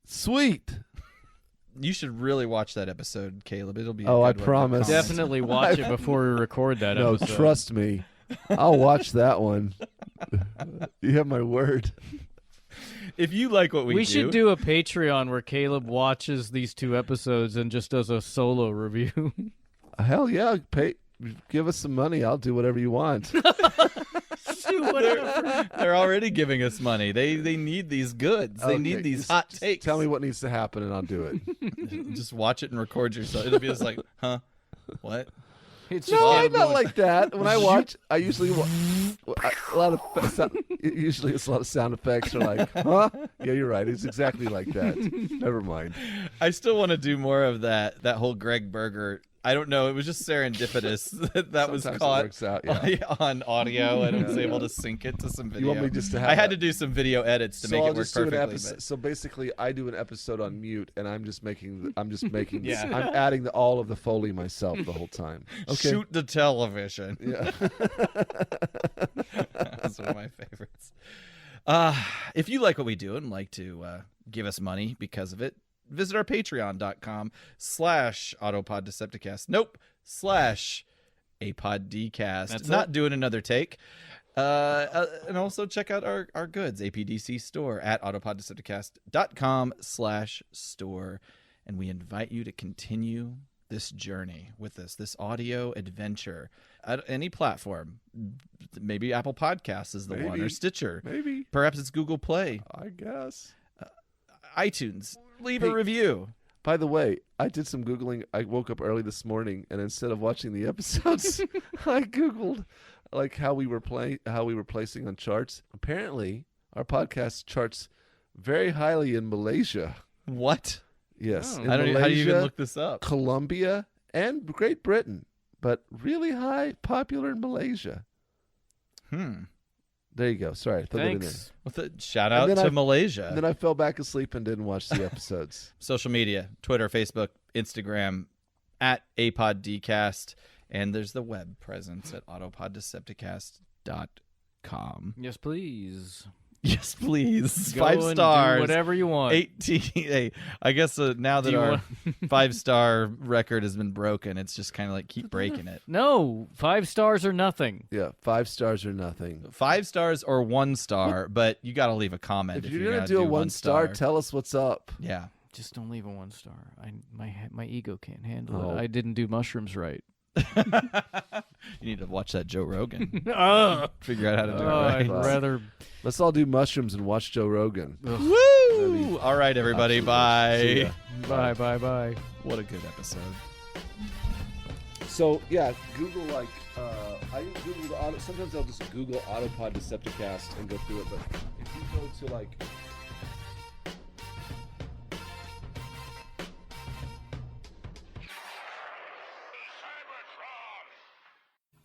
A: Sweet.
C: You should really watch that episode, Caleb. It'll be a
A: I
C: good one to
A: promise.
C: comment.
D: Definitely watch it before we record that
A: No,
D: episode.
A: trust me. I'll watch that one. You have my word.
C: If you like what
D: We should do a Patreon where Caleb watches these 2 episodes and just does a solo review.
A: Hell yeah. Give us some money. I'll do whatever you want.
C: They're already giving us money. They need these goods. They need these hot takes.
A: Tell me what needs to happen and I'll do it.
C: Just watch it and record yourself. It'll be just like, huh? What?
D: It's
A: No,
D: just
A: I'm not like that. When I watch, I usually a lot of usually it's a lot of sound effects or like, huh? Yeah, you're right. It's exactly like that. Never mind.
C: I still want to do more of that whole Greg Berger. I don't know. It was just serendipitous that was
A: Sometimes it
C: caught
A: works out, yeah.
C: on audio, and I was able to sync it to some video.
A: You want me just to have
C: I had
A: that?
C: to do some video edits to
A: So
C: make
A: I'll
C: it work
A: just do an
C: perfectly.
A: episode.
C: but-
A: So basically, I do an episode on mute, and I'm just making.
C: Yeah.
A: I'm adding all of the Foley myself the whole time. Okay.
C: Shoot the television.
A: Yeah.
C: That's one of my favorites. If you like what we do and like to give us money because of it, visit our patreon.com/AutopodDecepticast. Nope. /APodDcast.
D: That's
C: Not
D: it.
C: doing another take. And also check out our goods, APDC store at AutopodDecepticast.com/store. And we invite you to continue this journey with us, this audio adventure at any platform. Maybe Apple Podcasts is the one, or
A: Maybe.
C: Stitcher.
A: Maybe.
C: Perhaps it's Google Play,
A: I guess.
C: iTunes. Leave
A: Hey.
C: a review.
A: By the way, I did some Googling. I woke up early this morning, and instead of watching the episodes, I Googled like how we were placing on charts. Apparently, our podcast charts very highly in Malaysia.
C: What?
A: Yes.
D: Oh.
A: In
C: How do you even
A: Malaysia,
C: look this up?
A: Colombia, and Great Britain, but really high, popular in Malaysia.
F: There you go. Sorry, I threw that in there.
D: Thanks.
C: With a shout out
F: then
C: to
F: I-
C: Malaysia.
F: And then I fell back asleep and didn't watch the episodes.
C: Social media, Twitter, Facebook, Instagram, at APODcast. And there's the web presence at autopoddecepticast.com.
D: Yes, please.
C: Yes, please.
D: Go
C: 5
D: and
C: stars.
D: do whatever you want.
C: 18. Hey, I guess now that
D: Do you
C: our
D: want-
C: 5-star record has been broken, it's just kind of like keep breaking it.
D: No, 5 stars or nothing.
F: Yeah, 5 stars or nothing.
C: 5 stars or 1 star, but you got to leave a comment.
F: If
C: you're
F: you're gonna
C: gonna
F: do a 1 star, tell us what's up.
C: Yeah.
D: Just don't leave a 1 star. My ego can't handle
F: Oh.
D: it. I didn't do mushrooms right.
C: You need to watch that Joe Rogan.
D: Ugh.
C: Figure out how to do it
D: I'd
C: right.
D: rather.
F: Let's all do mushrooms and watch Joe Rogan.
C: Woo! All right, everybody.
F: See
C: Bye.
F: ya.
D: Bye.
C: What a good episode.
F: So yeah, Google like I Google the auto. Sometimes I'll just Google Autopod Decepticast and go through it. But if you go to like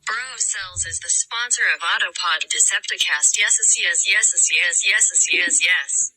G: Bro Cells is the sponsor of Autopod Decepticast. Yes.